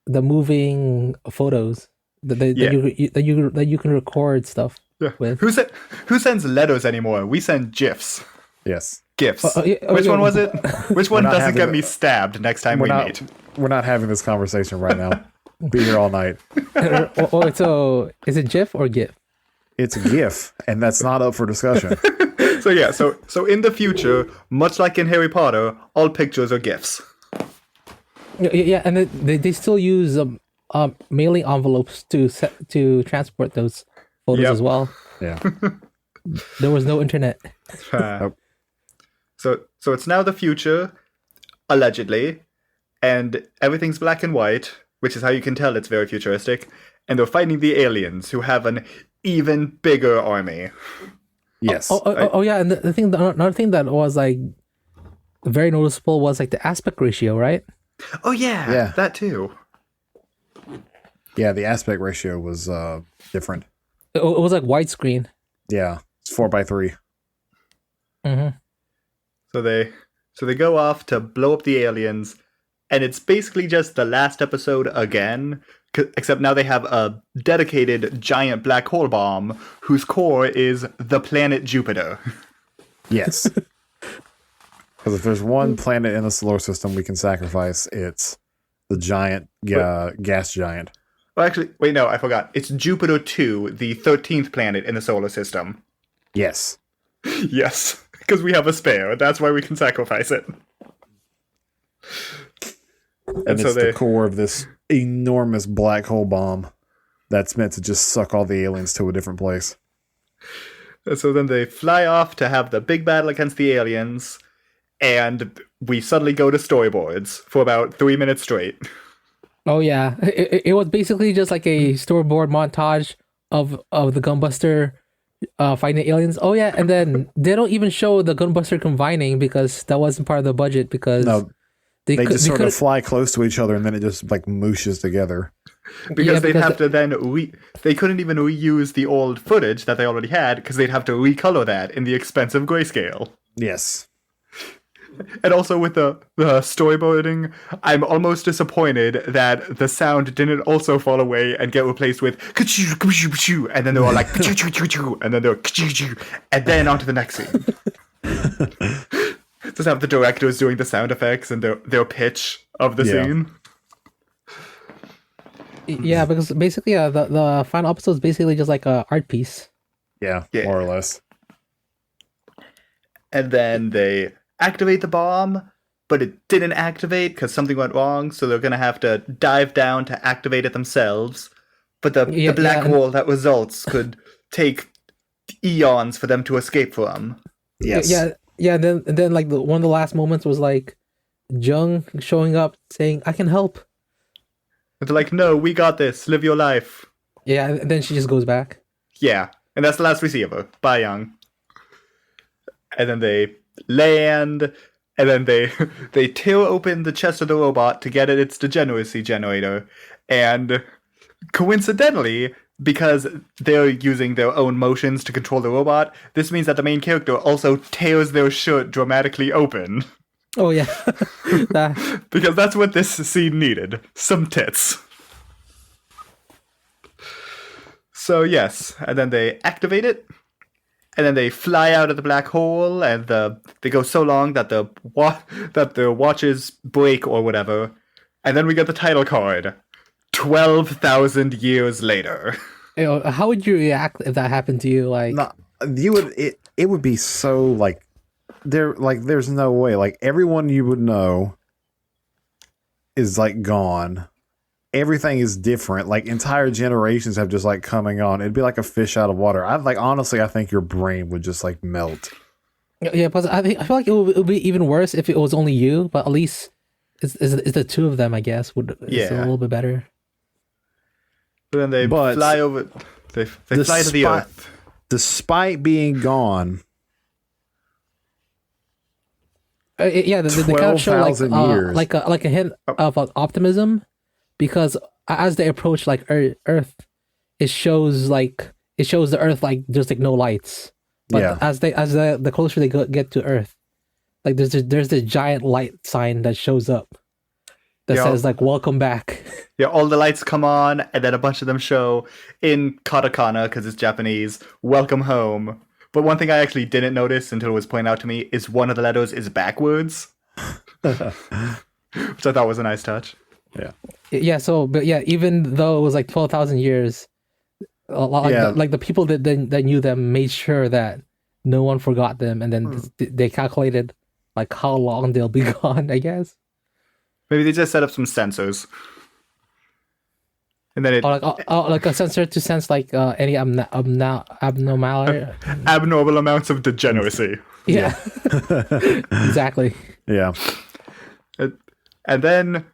moving photos that you can record stuff with. Who sends letters anymore? We send GIFs. Yes. GIFs. Which one was it? Which one doesn't get me stabbed next time we meet? We're not having this conversation right now. Be here all night. So is it GIF or GIF? It's a GIF, and that's not up for discussion. So in the future, much like in Harry Potter, all pictures are GIFs. Yeah, and they still use mailing envelopes to transport those photos as well. Yeah. There was no internet. So it's now the future, allegedly, and everything's black and white, which is how you can tell it's very futuristic. And they're fighting the aliens, who have an even bigger army. Yes. Yeah, and another thing that was like very noticeable was like the aspect ratio, right? Oh yeah, that too. Yeah, the aspect ratio was different. It was like widescreen. Yeah, it's 4:3. Mm-hmm. So they go off to blow up the aliens, and it's basically just the last episode again, except now they have a dedicated giant black hole bomb whose core is the planet Jupiter. Yes. Because if there's one planet in the solar system we can sacrifice, it's the giant gas giant. Well, actually, wait, no, I forgot. It's Jupiter 2, the 13th planet in the solar system. Yes. Yes, because we have a spare. That's why we can sacrifice it. And it's the core of this enormous black hole bomb that's meant to just suck all the aliens to a different place. And so then they fly off to have the big battle against the aliens, and we suddenly go to storyboards for about 3 minutes straight. Oh yeah, it was basically just like a storyboard montage of the Gunbuster fighting the aliens. Oh yeah, and then they don't even show the Gunbuster combining because that wasn't part of the budget because they just sort of fly close to each other and then it just like mooshes together. Because they'd have to then they couldn't even reuse the old footage that they already had because they'd have to recolor that in the expensive grayscale. Yes. And also with the storyboarding, I'm almost disappointed that the sound didn't also fall away and get replaced with and then they're all like and then they're and then on to the next scene. Just have the directors doing the sound effects and their pitch of the scene. Yeah, because basically the final episode is basically just like a art piece. Yeah, more or less. And then they activate the bomb, but it didn't activate because something went wrong, so they're going to have to dive down to activate it themselves. But the black hole that results could take eons for them to escape from. Yes. Yeah. And then like one of the last moments was like Jung showing up saying, "I can help." And they're like, "No, we got this. Live your life." Yeah, and then she just goes back. Yeah, and that's the last we see of her. Bye, Young. And then they land, and then they tear open the chest of the robot to get at its degeneracy generator, and coincidentally, because they're using their own motions to control the robot, this means that the main character also tears their shirt dramatically open. Oh yeah. Because that's what this scene needed. Some tits. So yes, and then they activate it, and then they fly out of the black hole, and they go so long that the watches break or whatever, and then we get the title card. 12,000 years later. How would you react if that happened to you? Like, no, you would. It would be so like there's no way. Like everyone you would know is like gone. Everything is different. Like entire generations have just like coming on. It'd be like a fish out of water. Honestly, I think your brain would just like melt. Yeah, but I feel like it would be even worse if it was only you. But at least it's the two of them. I guess it's a little bit better. But then they fly over. They fly to the Earth. Despite being gone. They kind of show like a hint of optimism, because as they approach like Earth, it shows the Earth like there's like no lights. But as the closer they get to Earth, like there's this giant light sign that shows up that says like "Welcome back." Yeah, all the lights come on, and then a bunch of them show in katakana because it's Japanese. "Welcome home." But one thing I actually didn't notice until it was pointed out to me is one of the letters is backwards, which I thought was a nice touch. Yeah. Yeah. So, but yeah, even though it was like 12,000 years, like the people that knew them made sure that no one forgot them, and then they calculated like how long they'll be gone. I guess. Maybe they just set up some sensors. And then like a sensor to sense like any abnormality, abnormal amounts of degeneracy. Yeah. Exactly. Yeah. And then,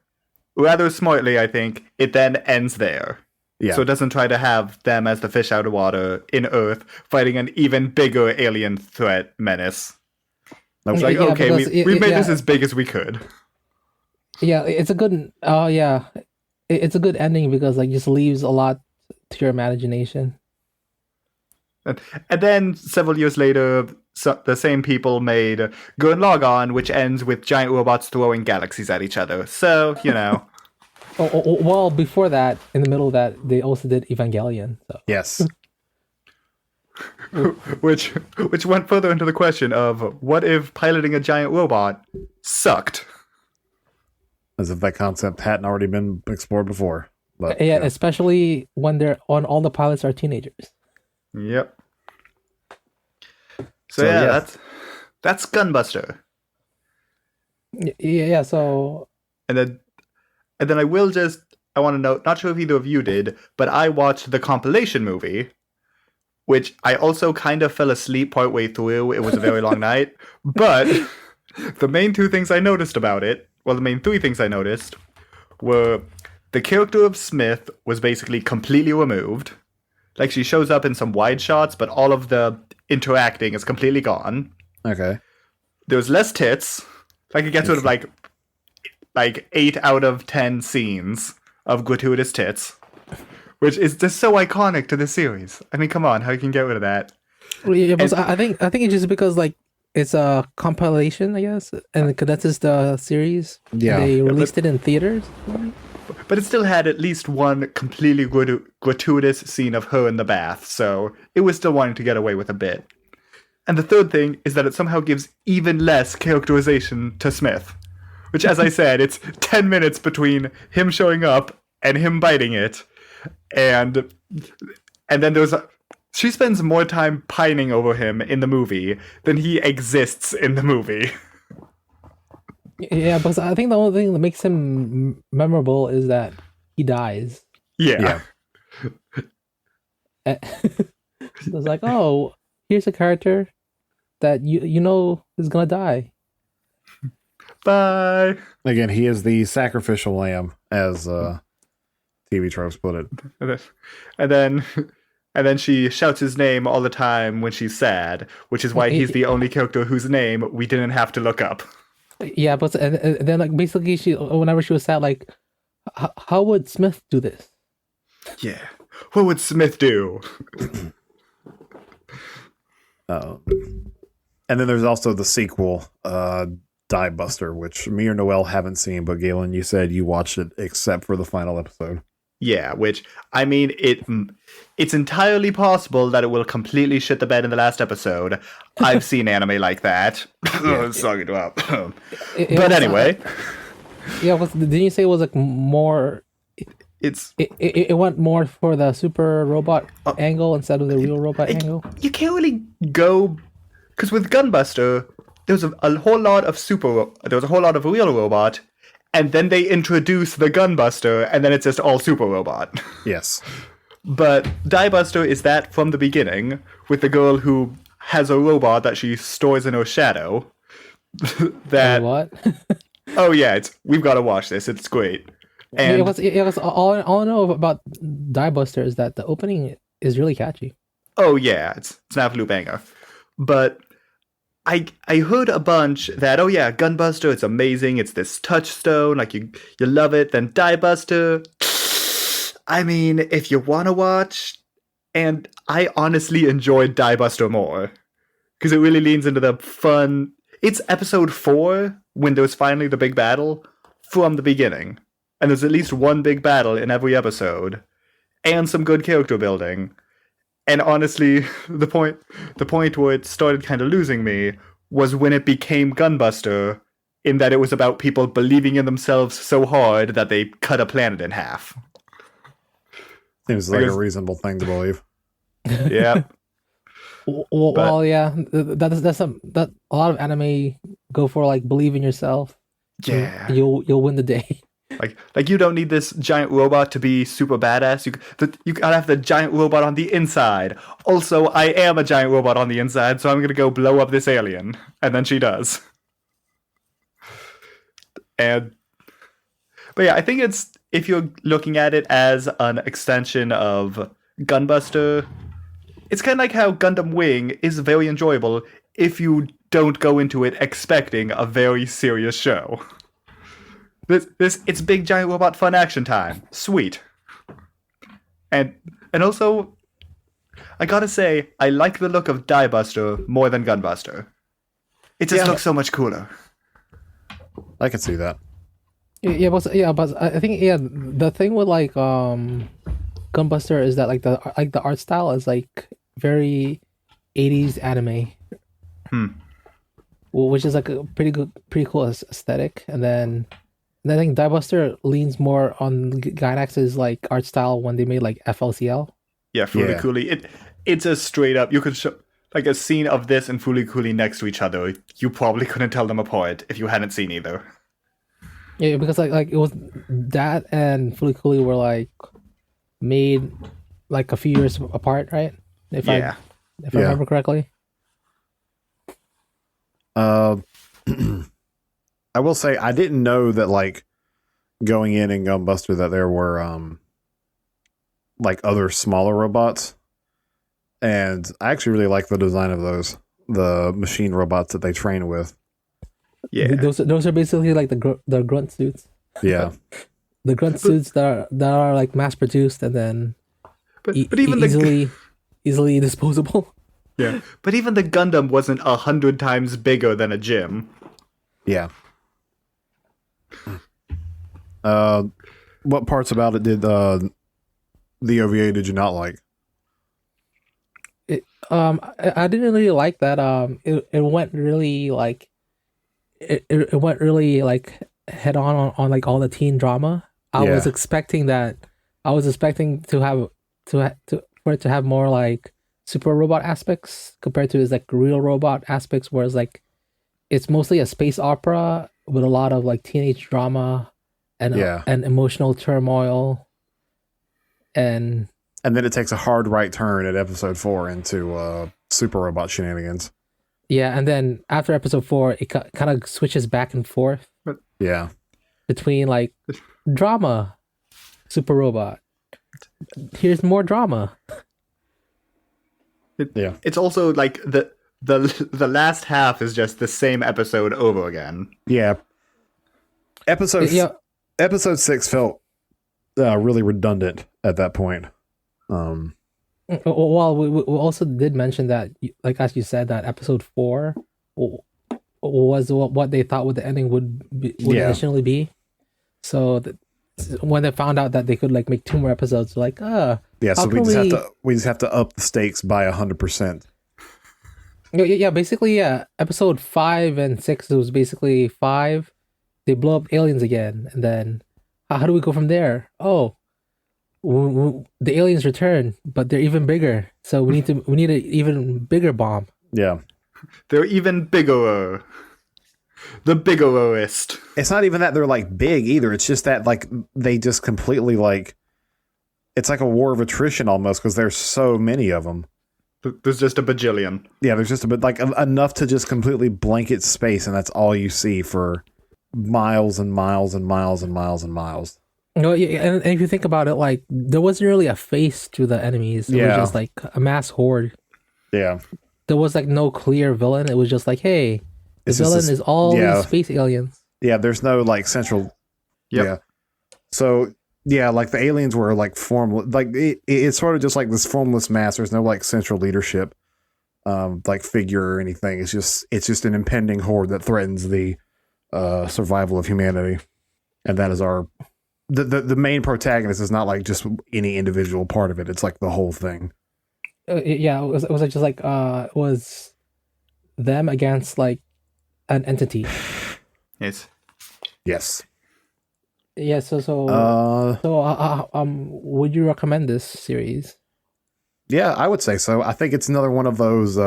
rather smartly, I think it then ends there. Yeah. So it doesn't try to have them as the fish out of water in Earth fighting an even bigger alien threat menace. I was like, okay, we made this as big as we could. Yeah, it's a good. It's a good ending because like just leaves a lot to your imagination. And then several years later, the same people made Gurren Lagann, which ends with giant robots throwing galaxies at each other. So, you know. Well, before that, in the middle of that, they also did Evangelion. So. Yes. which went further into the question of what if piloting a giant robot sucked? As if that concept hadn't already been explored before. But, yeah, especially when all the pilots are teenagers. Yep. So yeah, that's Gunbuster. Yeah. So. And then I want to note, not sure if either of you did, but I watched the compilation movie, which I also kind of fell asleep partway through. It was a very long night, but the main three things I noticed were the character of Smith was basically completely removed. Like, she shows up in some wide shots, but all of the interacting is completely gone. Okay. There's less tits. Like, it gets sort of like 8 out of 10 scenes of gratuitous tits, which is just so iconic to the series. I mean, come on, how you can get rid of that? Yeah, but I think it's just because like it's a compilation, I guess, and it condenses the series. Yeah, they released it in theaters. But it still had at least one completely gratuitous scene of her in the bath, so it was still wanting to get away with a bit. And the third thing is that it somehow gives even less characterization to Smith, which, as I said, it's 10 minutes between him showing up and him biting it, and then she spends more time pining over him in the movie than he exists in the movie. Yeah, because I think the only thing that makes him memorable is that he dies. Yeah. It's like, oh, here's a character that you know is gonna die. Bye. Again, he is the sacrificial lamb, as TV tropes put it. And then she shouts his name all the time when she's sad, which is why he's the only character whose name we didn't have to look up. Yeah, but and then like basically whenever she was sad, like, how would Smith do this? Yeah, what would Smith do? And then there's also the sequel, Die Buster, which me or Noel haven't seen, but Galen, you said you watched it except for the final episode. Yeah, which I mean, it's entirely possible that it will completely shit the bed in the last episode. I've seen anime like that. Suck it up. But anyway, didn't you say it was like more? it's It went more for the super robot angle instead of the real robot angle. you can't really go because with Gunbuster, there was a whole lot of real robot, and then they introduce the Gunbuster, and then it's just all super robot. Yes. But Diebuster is that from the beginning, with the girl who has a robot that she stores in her shadow. That What? Oh yeah, we've got to watch this. It's great. And it was all I know about Diebuster is that the opening is really catchy. oh yeah, it's an absolute banger. But I heard a bunch that, oh yeah, Gunbuster, it's amazing. It's this touchstone, like you love it. Then Diebuster, I mean, if you want to watch, and I honestly enjoyed Diebuster more because it really leans into the fun. It's episode 4 when there was finally the big battle from the beginning. And there's at least one big battle in every episode, and some good character building. And honestly, the point where it started kind of losing me was when it became Gunbuster, in that it was about people believing in themselves so hard that they cut a planet in half. Seems like a reasonable thing to believe. Yeah. Well, yeah, that's a lot of anime go for like believe in yourself. Yeah. You'll win the day. Like you don't need this giant robot to be super badass. You gotta have the giant robot on the inside. Also, I am a giant robot on the inside, so I'm gonna go blow up this alien. And then she does. But yeah, I think if you're looking at it as an extension of Gunbuster, it's kind of like how Gundam Wing is very enjoyable if you don't go into it expecting a very serious show. It's big giant robot fun action time. Sweet. And also, I gotta say, I like the look of Diebuster more than Gunbuster. It just looks so much cooler. I can see that. But I think the thing with like Gunbuster is that like the art style is like very 80s anime. Which is like a pretty cool aesthetic, and then I think Diebuster leans more on Gainax's like art style when they made like FLCL. Yeah, Fooly Cooly. It's a straight up. You could show like a scene of this and Fooly Cooly next to each other. You probably couldn't tell them apart if you hadn't seen either. Yeah, because like it was that and Fooly Cooly were like made like a few years apart, right? If I remember correctly. I will say I didn't know that like going in Gunbuster that there were like other smaller robots, and I actually really like the design of the machine robots that they train with. Yeah, those are basically like the grunt suits. Yeah, the grunt suits that are like mass produced and then but even easily disposable. Yeah, but even the Gundam wasn't 100 times bigger than a gym. Yeah. What parts about it did the OVA did you not like? I didn't really like that. It went really like it went really like head on like all the teen drama. I was expecting that. I was expecting to have for it to have more like super robot aspects compared to his like real robot aspects, whereas like it's mostly a space opera with a lot of like teenage drama and emotional turmoil, and then it takes a hard right turn at episode 4 into super robot shenanigans. Yeah, and then after episode 4, it kind of switches back and forth. Yeah, between like drama, super robot. Here's more drama. It's also like the last half is just the same episode over again. Yeah. Episode 6 felt really redundant at that point. Well, we also did mention that, like as you said, that episode 4 was what they thought what the ending would initially be. So when they found out that they could like make 2 more episodes, like, Yeah, so how we can just have to up the stakes by 100%. Yeah, basically, yeah. Episode 5 and 6, it was basically 5. They blow up aliens again, and then how do we go from there? Oh, the aliens return, but they're even bigger. So we need an even bigger bomb. Yeah. They're even bigger. The biggerest. It's not even that they're like big either. It's just that like they just completely like it's like a war of attrition almost because there's so many of them. There's just a bajillion. Yeah, there's just a bit like enough to just completely blanket space, and that's all you see for miles and miles and miles and miles and miles. No, yeah, and if you think about it, like there wasn't really a face to the enemies. It was just like a mass horde. Yeah. There was like no clear villain. It was just like, hey, the villain is all these space aliens. Yeah, there's no like central. Yep. Yeah. So yeah, like the aliens were like formless. Like it's sort of just like this formless mass. There's no like central leadership, like figure or anything. It's just an impending horde that threatens the survival of humanity, and that is our. The main protagonist is not like just any individual part of it. It's like the whole thing. Yeah, it was just like it was them against like an entity. Yes. Yes. Yeah. Would you recommend this series? Yeah, I would say so. I think it's another one of those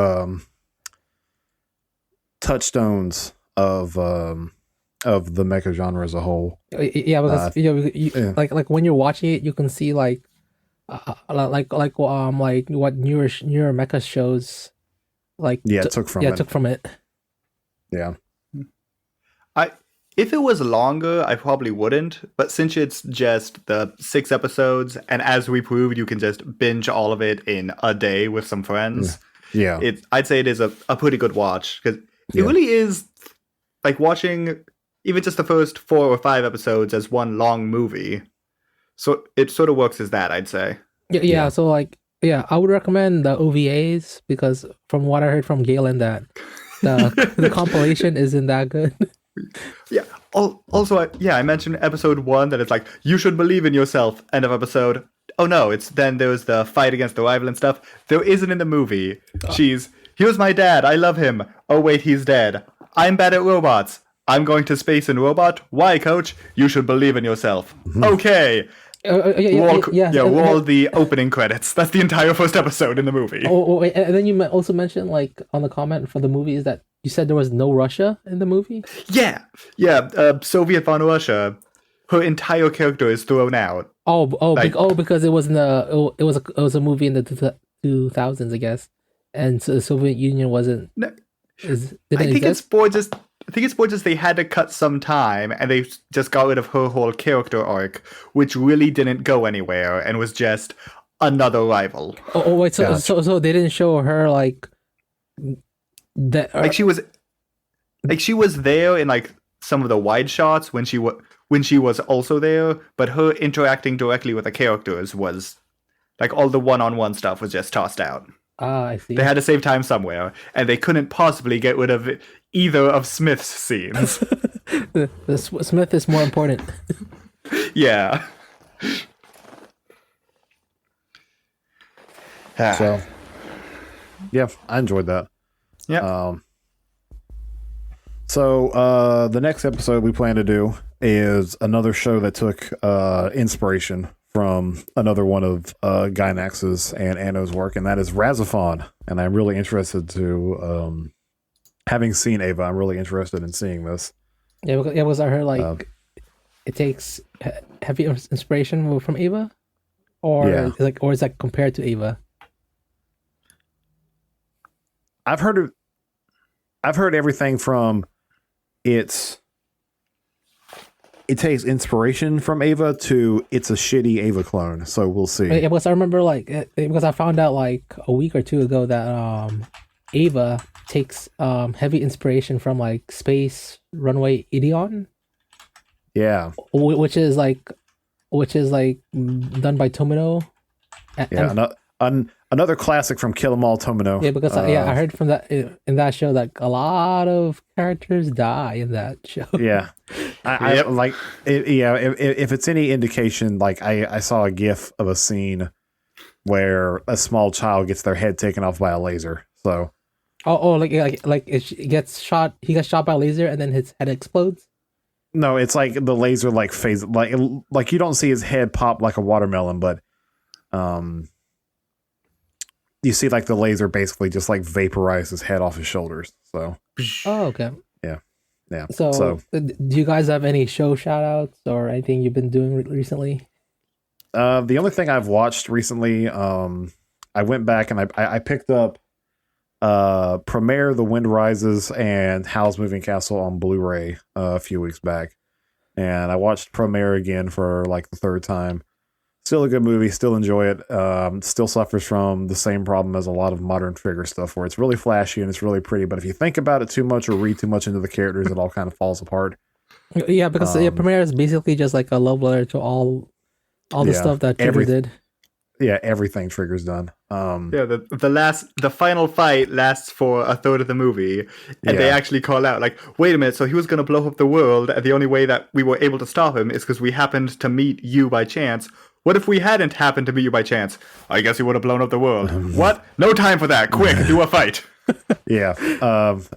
touchstones of the mecha genre as a whole. Yeah, because like when you're watching it, you can see like what newer mecha shows like took from it. Yeah. If it was longer, I probably wouldn't. But since it's just the 6 episodes, and as we proved, you can just binge all of it in a day with some friends. Yeah. I'd say it is a pretty good watch because it really is like watching even just the first 4 or 5 episodes as one long movie. So it sort of works as that, I'd say. Yeah. So like, yeah, I would recommend the OVAs because from what I heard from Galen, that the compilation isn't that good. Yeah. Also, I mentioned episode 1 that it's like, you should believe in yourself. End of episode. Oh no, then there's the fight against the rival and stuff. There isn't in the movie. Here's my dad. I love him. Oh wait, he's dead. I'm bad at robots. I'm going to space in robot. Why, coach? You should believe in yourself. Mm-hmm. Okay. Roll the opening credits. That's the entire first episode in the movie. Wait, and then you also mentioned like on the comment for the movie is that you said there was no Russia in the movie. Yeah. Soviet von Russia. Her entire character is thrown out. Because it was it was a movie in the 2000s, I guess, and so the Soviet Union wasn't. No, I think it's more just they had to cut some time, and they just got rid of her whole character arc, which really didn't go anywhere, and was just another rival. Wait, so they didn't show her like that? Like she was there in like some of the wide shots when she was also there, but her interacting directly with the characters was like all the one-on-one stuff was just tossed out. I see. They had to save time somewhere, and they couldn't possibly get rid of either of Smith's scenes. Smith is more important. Yeah. So, yeah, I enjoyed that. Yeah. So the next episode we plan to do is another show that took inspiration from another one of Gynax's and Anno's work, and that is Razafon. And I'm really interested to, having seen Ava, I'm really interested in seeing this. Yeah, because I heard like it takes heavy inspiration from Ava, or is that compared to Ava? I've heard everything from it takes inspiration from Ava to it's a shitty Ava clone. So we'll see. Yeah, because I remember because I found out like a week or two ago that Ava takes heavy inspiration from like Space Runway Ideon. Yeah. Which is like done by Tomino. Another classic from Kill 'Em All Tomino. Yeah, because I heard from that in that show that a lot of characters die in that show. Yeah. Yep. I like it, yeah. If it's any indication, like I saw a GIF of a scene where a small child gets their head taken off by a laser. So Like it gets shot. He gets shot by a laser, and then his head explodes. no, it's like the laser like phase like you don't see his head pop like a watermelon, but you see like the laser basically just like vaporize his head off his shoulders. So Oh, okay. yeah. So, do you guys have any show shout outs or anything you've been doing recently? The only thing I've watched recently, I went back and I picked up Premiere, The Wind Rises, and Howl's Moving Castle on Blu-ray a few weeks back, and I watched Premiere again for like the third time. Still a good movie, still enjoy it. Still suffers from the same problem as a lot of modern Trigger stuff, where it's really flashy and it's really pretty, but if you think about it too much or read too much into the characters, it all kind of falls apart. Yeah, because Premiere is basically just like a love letter to all the stuff that Trigger did. Yeah, everything Trigger's done. The final fight lasts for a third of the movie, and they actually call out like, "Wait a minute! So he was going to blow up the world, and the only way that we were able to stop him is because we happened to meet you by chance. What if we hadn't happened to meet you by chance? I guess he would have blown up the world. What? No time for that! Quick, do a fight!" Yeah.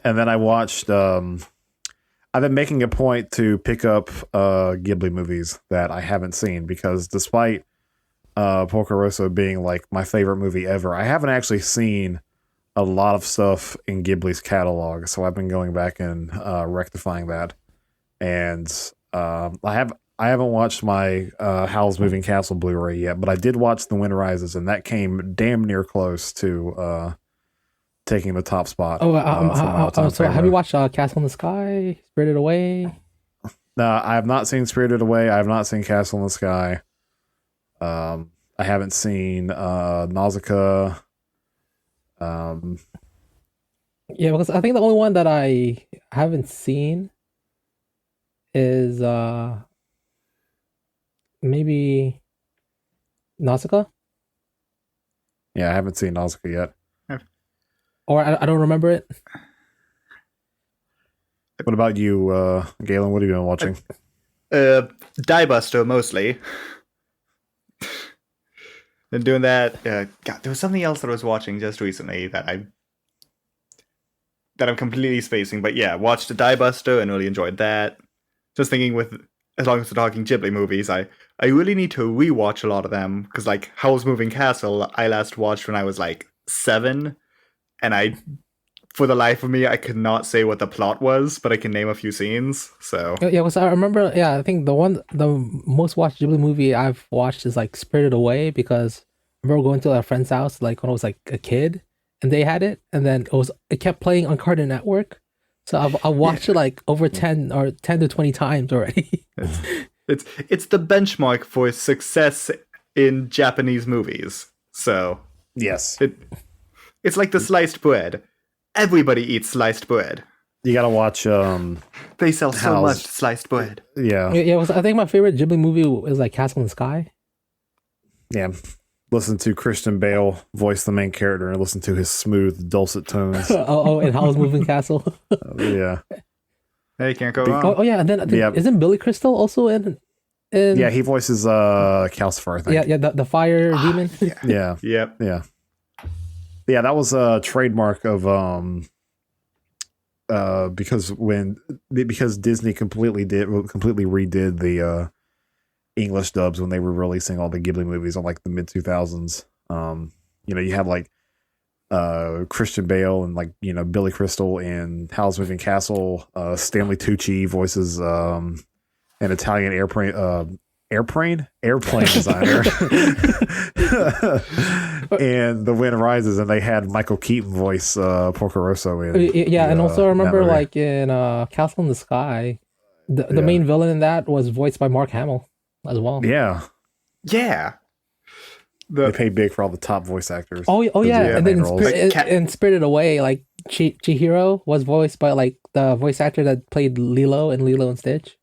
And then I watched. I've been making a point to pick up Ghibli movies that I haven't seen because despite Porco Rosso being like my favorite movie ever, I haven't actually seen a lot of stuff in Ghibli's catalog. So I've been going back and rectifying that. And I haven't watched my Howl's Moving Castle Blu-ray yet, but I did watch The Wind Rises, and that came damn near close to taking the top spot. So have you watched Castle in the Sky, Spirited Away? No, I have not seen Spirited Away. I have not seen Castle in the Sky. I haven't seen Nausicaa. Yeah, because I think the only one that I haven't seen is maybe Nausicaa. Yeah, I haven't seen Nausicaa yet. Or I don't remember it. What about you, Galen? What have you been watching? Diebuster mostly. Been doing that. God, there was something else that I was watching just recently that I'm completely spacing. But yeah, watched Diebuster and really enjoyed that. Just thinking as long as we're talking Ghibli movies, I really need to rewatch a lot of them because like Howl's Moving Castle, I last watched when I was like 7. And for the life of me, I could not say what the plot was, but I can name a few scenes. So yeah, because I remember. Yeah, I think the most watched Ghibli movie I've watched is like Spirited Away because I remember going to a friend's house like when I was like a kid, and they had it, and then it kept playing on Cartoon Network. So I watched it like over 10 to 20 times already. It's the benchmark for success in Japanese movies. So yes. It's like the sliced bread. Everybody eats sliced bread. You gotta watch. They sell so much sliced bread. Yeah. I think my favorite Ghibli movie is like Castle in the Sky. Yeah. Listen to Christian Bale voice the main character and listen to his smooth, dulcet tones. And Howl's Moving Castle. Yeah. Hey, can't go wrong. And then isn't Billy Crystal also in? Yeah, he voices Calcifer, I think. Yeah, the fire demon. Yeah. Yep. Yeah. Yeah, that was a trademark of because Disney completely redid the English dubs when they were releasing all the Ghibli movies on like the mid 2000s. You had like Christian Bale and like Billy Crystal in Howl's Moving Castle. Stanley Tucci voices an Italian airplane designer. And The Wind Rises, and they had Michael Keaton voice Porco Rosso in. Yeah, and also I remember like in Castle in the Sky, the main villain in that was voiced by Mark Hamill as well. Yeah. Yeah. They paid big for all the top voice actors. Oh yeah, and then in Spirited Away, like Chihiro was voiced by like the voice actor that played Lilo in Lilo and Stitch.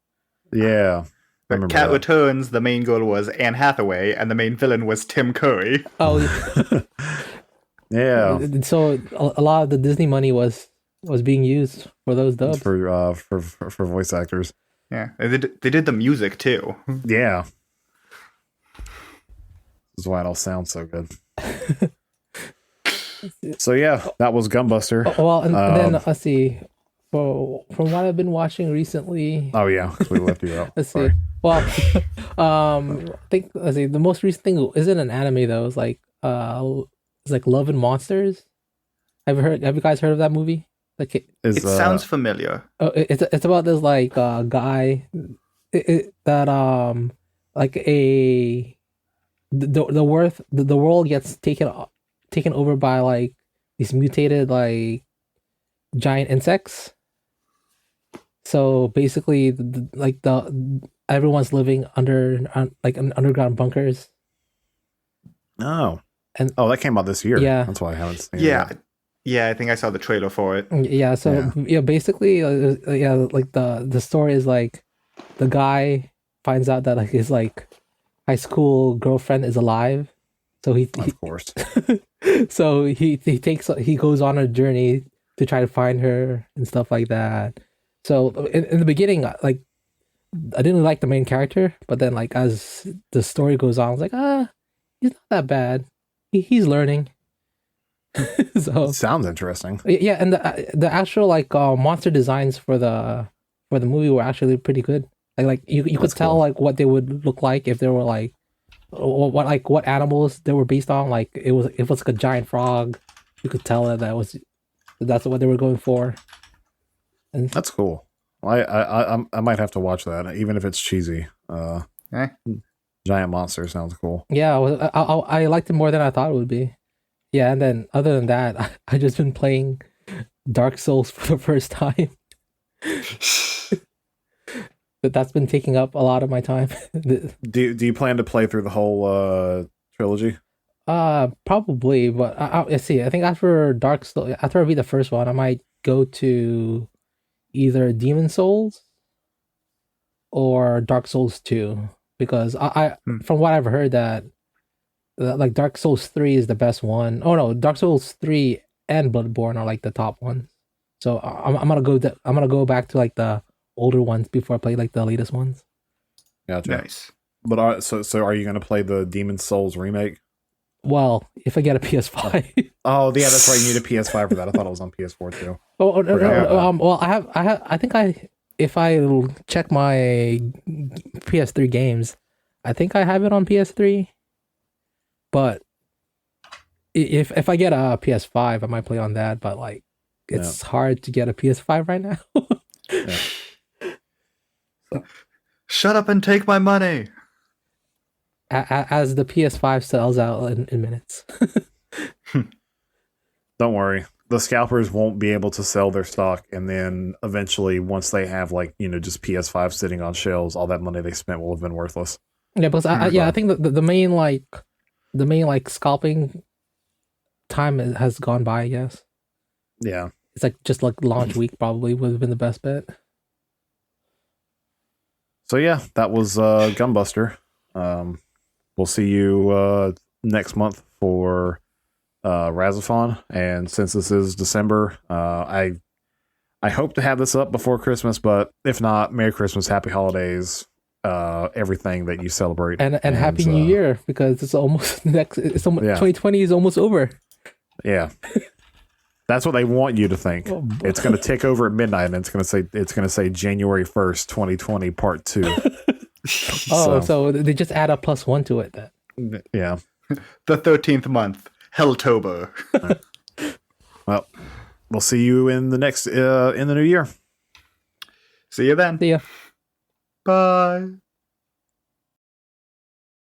Yeah. Cat Returns, the main girl was Anne Hathaway, and the main villain was Tim Curry. Oh, yeah. So a lot of the Disney money was being used for those dubs for voice actors. Yeah, they did the music too. Yeah. This is why it all sounds so good. So yeah, that was Gunbuster. Well, and then let's see. From what I've been watching recently. Oh yeah, because we left you out. Let's Sorry. see. Well, I think let's see. The most recent thing isn't an anime though. It's like Love and Monsters. Have you guys heard of that movie? Like It sounds familiar. it's about this like guy that like the world gets taken over by like these mutated like giant insects. So basically, everyone's living under like underground bunkers. Oh, and that came out this year. Yeah, that's why I haven't seen it. it. Yeah, I think I saw the trailer for it. Yeah, so basically, like the story is like the guy finds out that like his like high school girlfriend is alive, so of course. So he goes on a journey to try to find her and stuff like that. So in the beginning, like I didn't like the main character, but then like as the story goes on, I was like, he's not that bad. He's learning. So sounds interesting. Yeah, and the actual like monster designs for the movie were actually pretty good. Like you could tell like what they would look like if they were like what animals they were based on. Like it was like a giant frog. You could tell that's what they were going for. And that's cool. I might have to watch that, even if it's cheesy. Giant monster sounds cool. Yeah, I liked it more than I thought it would be. Yeah, and then other than that, I just been playing Dark Souls for the first time. That's been taking up a lot of my time. Do you plan to play through the whole trilogy? Probably, but let's see. I think after after I beat the first one, I might go to either Demon Souls or Dark Souls 2, because I from what I've heard that like Dark Souls 3 is the best one. Oh no, Dark Souls 3 and Bloodborne are like the top ones. So I'm gonna go back to like the older ones before I play like the latest ones. Gotcha. Nice. But so are you gonna play the Demon Souls remake? Well, if I get a PS5. Oh yeah, that's right. You need a PS5 for that. I thought it was on PS4 too. Oh no. Well, I think if I check my PS3 games, I think I have it on PS3. But if I get a PS5, I might play on that. But like, it's hard to get a PS5 right now. Shut up and take my money. As the PS5 sells out in minutes. Don't worry. The scalpers won't be able to sell their stock, and then eventually, once they have like just PS5 sitting on shelves, all that money they spent will have been worthless. Yeah, because I think the main like scalping time has gone by. I guess. Yeah. It's like just like launch week probably would have been the best bet. So yeah, that was Gunbuster. We'll see you next month for Razafon, and since this is December, I hope to have this up before Christmas, but if not, Merry Christmas, Happy Holidays, everything that you celebrate, and Happy New Year, because it's almost 2020 is almost over. Yeah. That's what they want you to think. It's going to tick over at midnight, and it's going to say January 1st, 2020, part 2. So they just add a +1 to it then. Yeah. The 13th month, Helltober. Well, we'll see you in the next in the new year. See you then. See ya. Bye.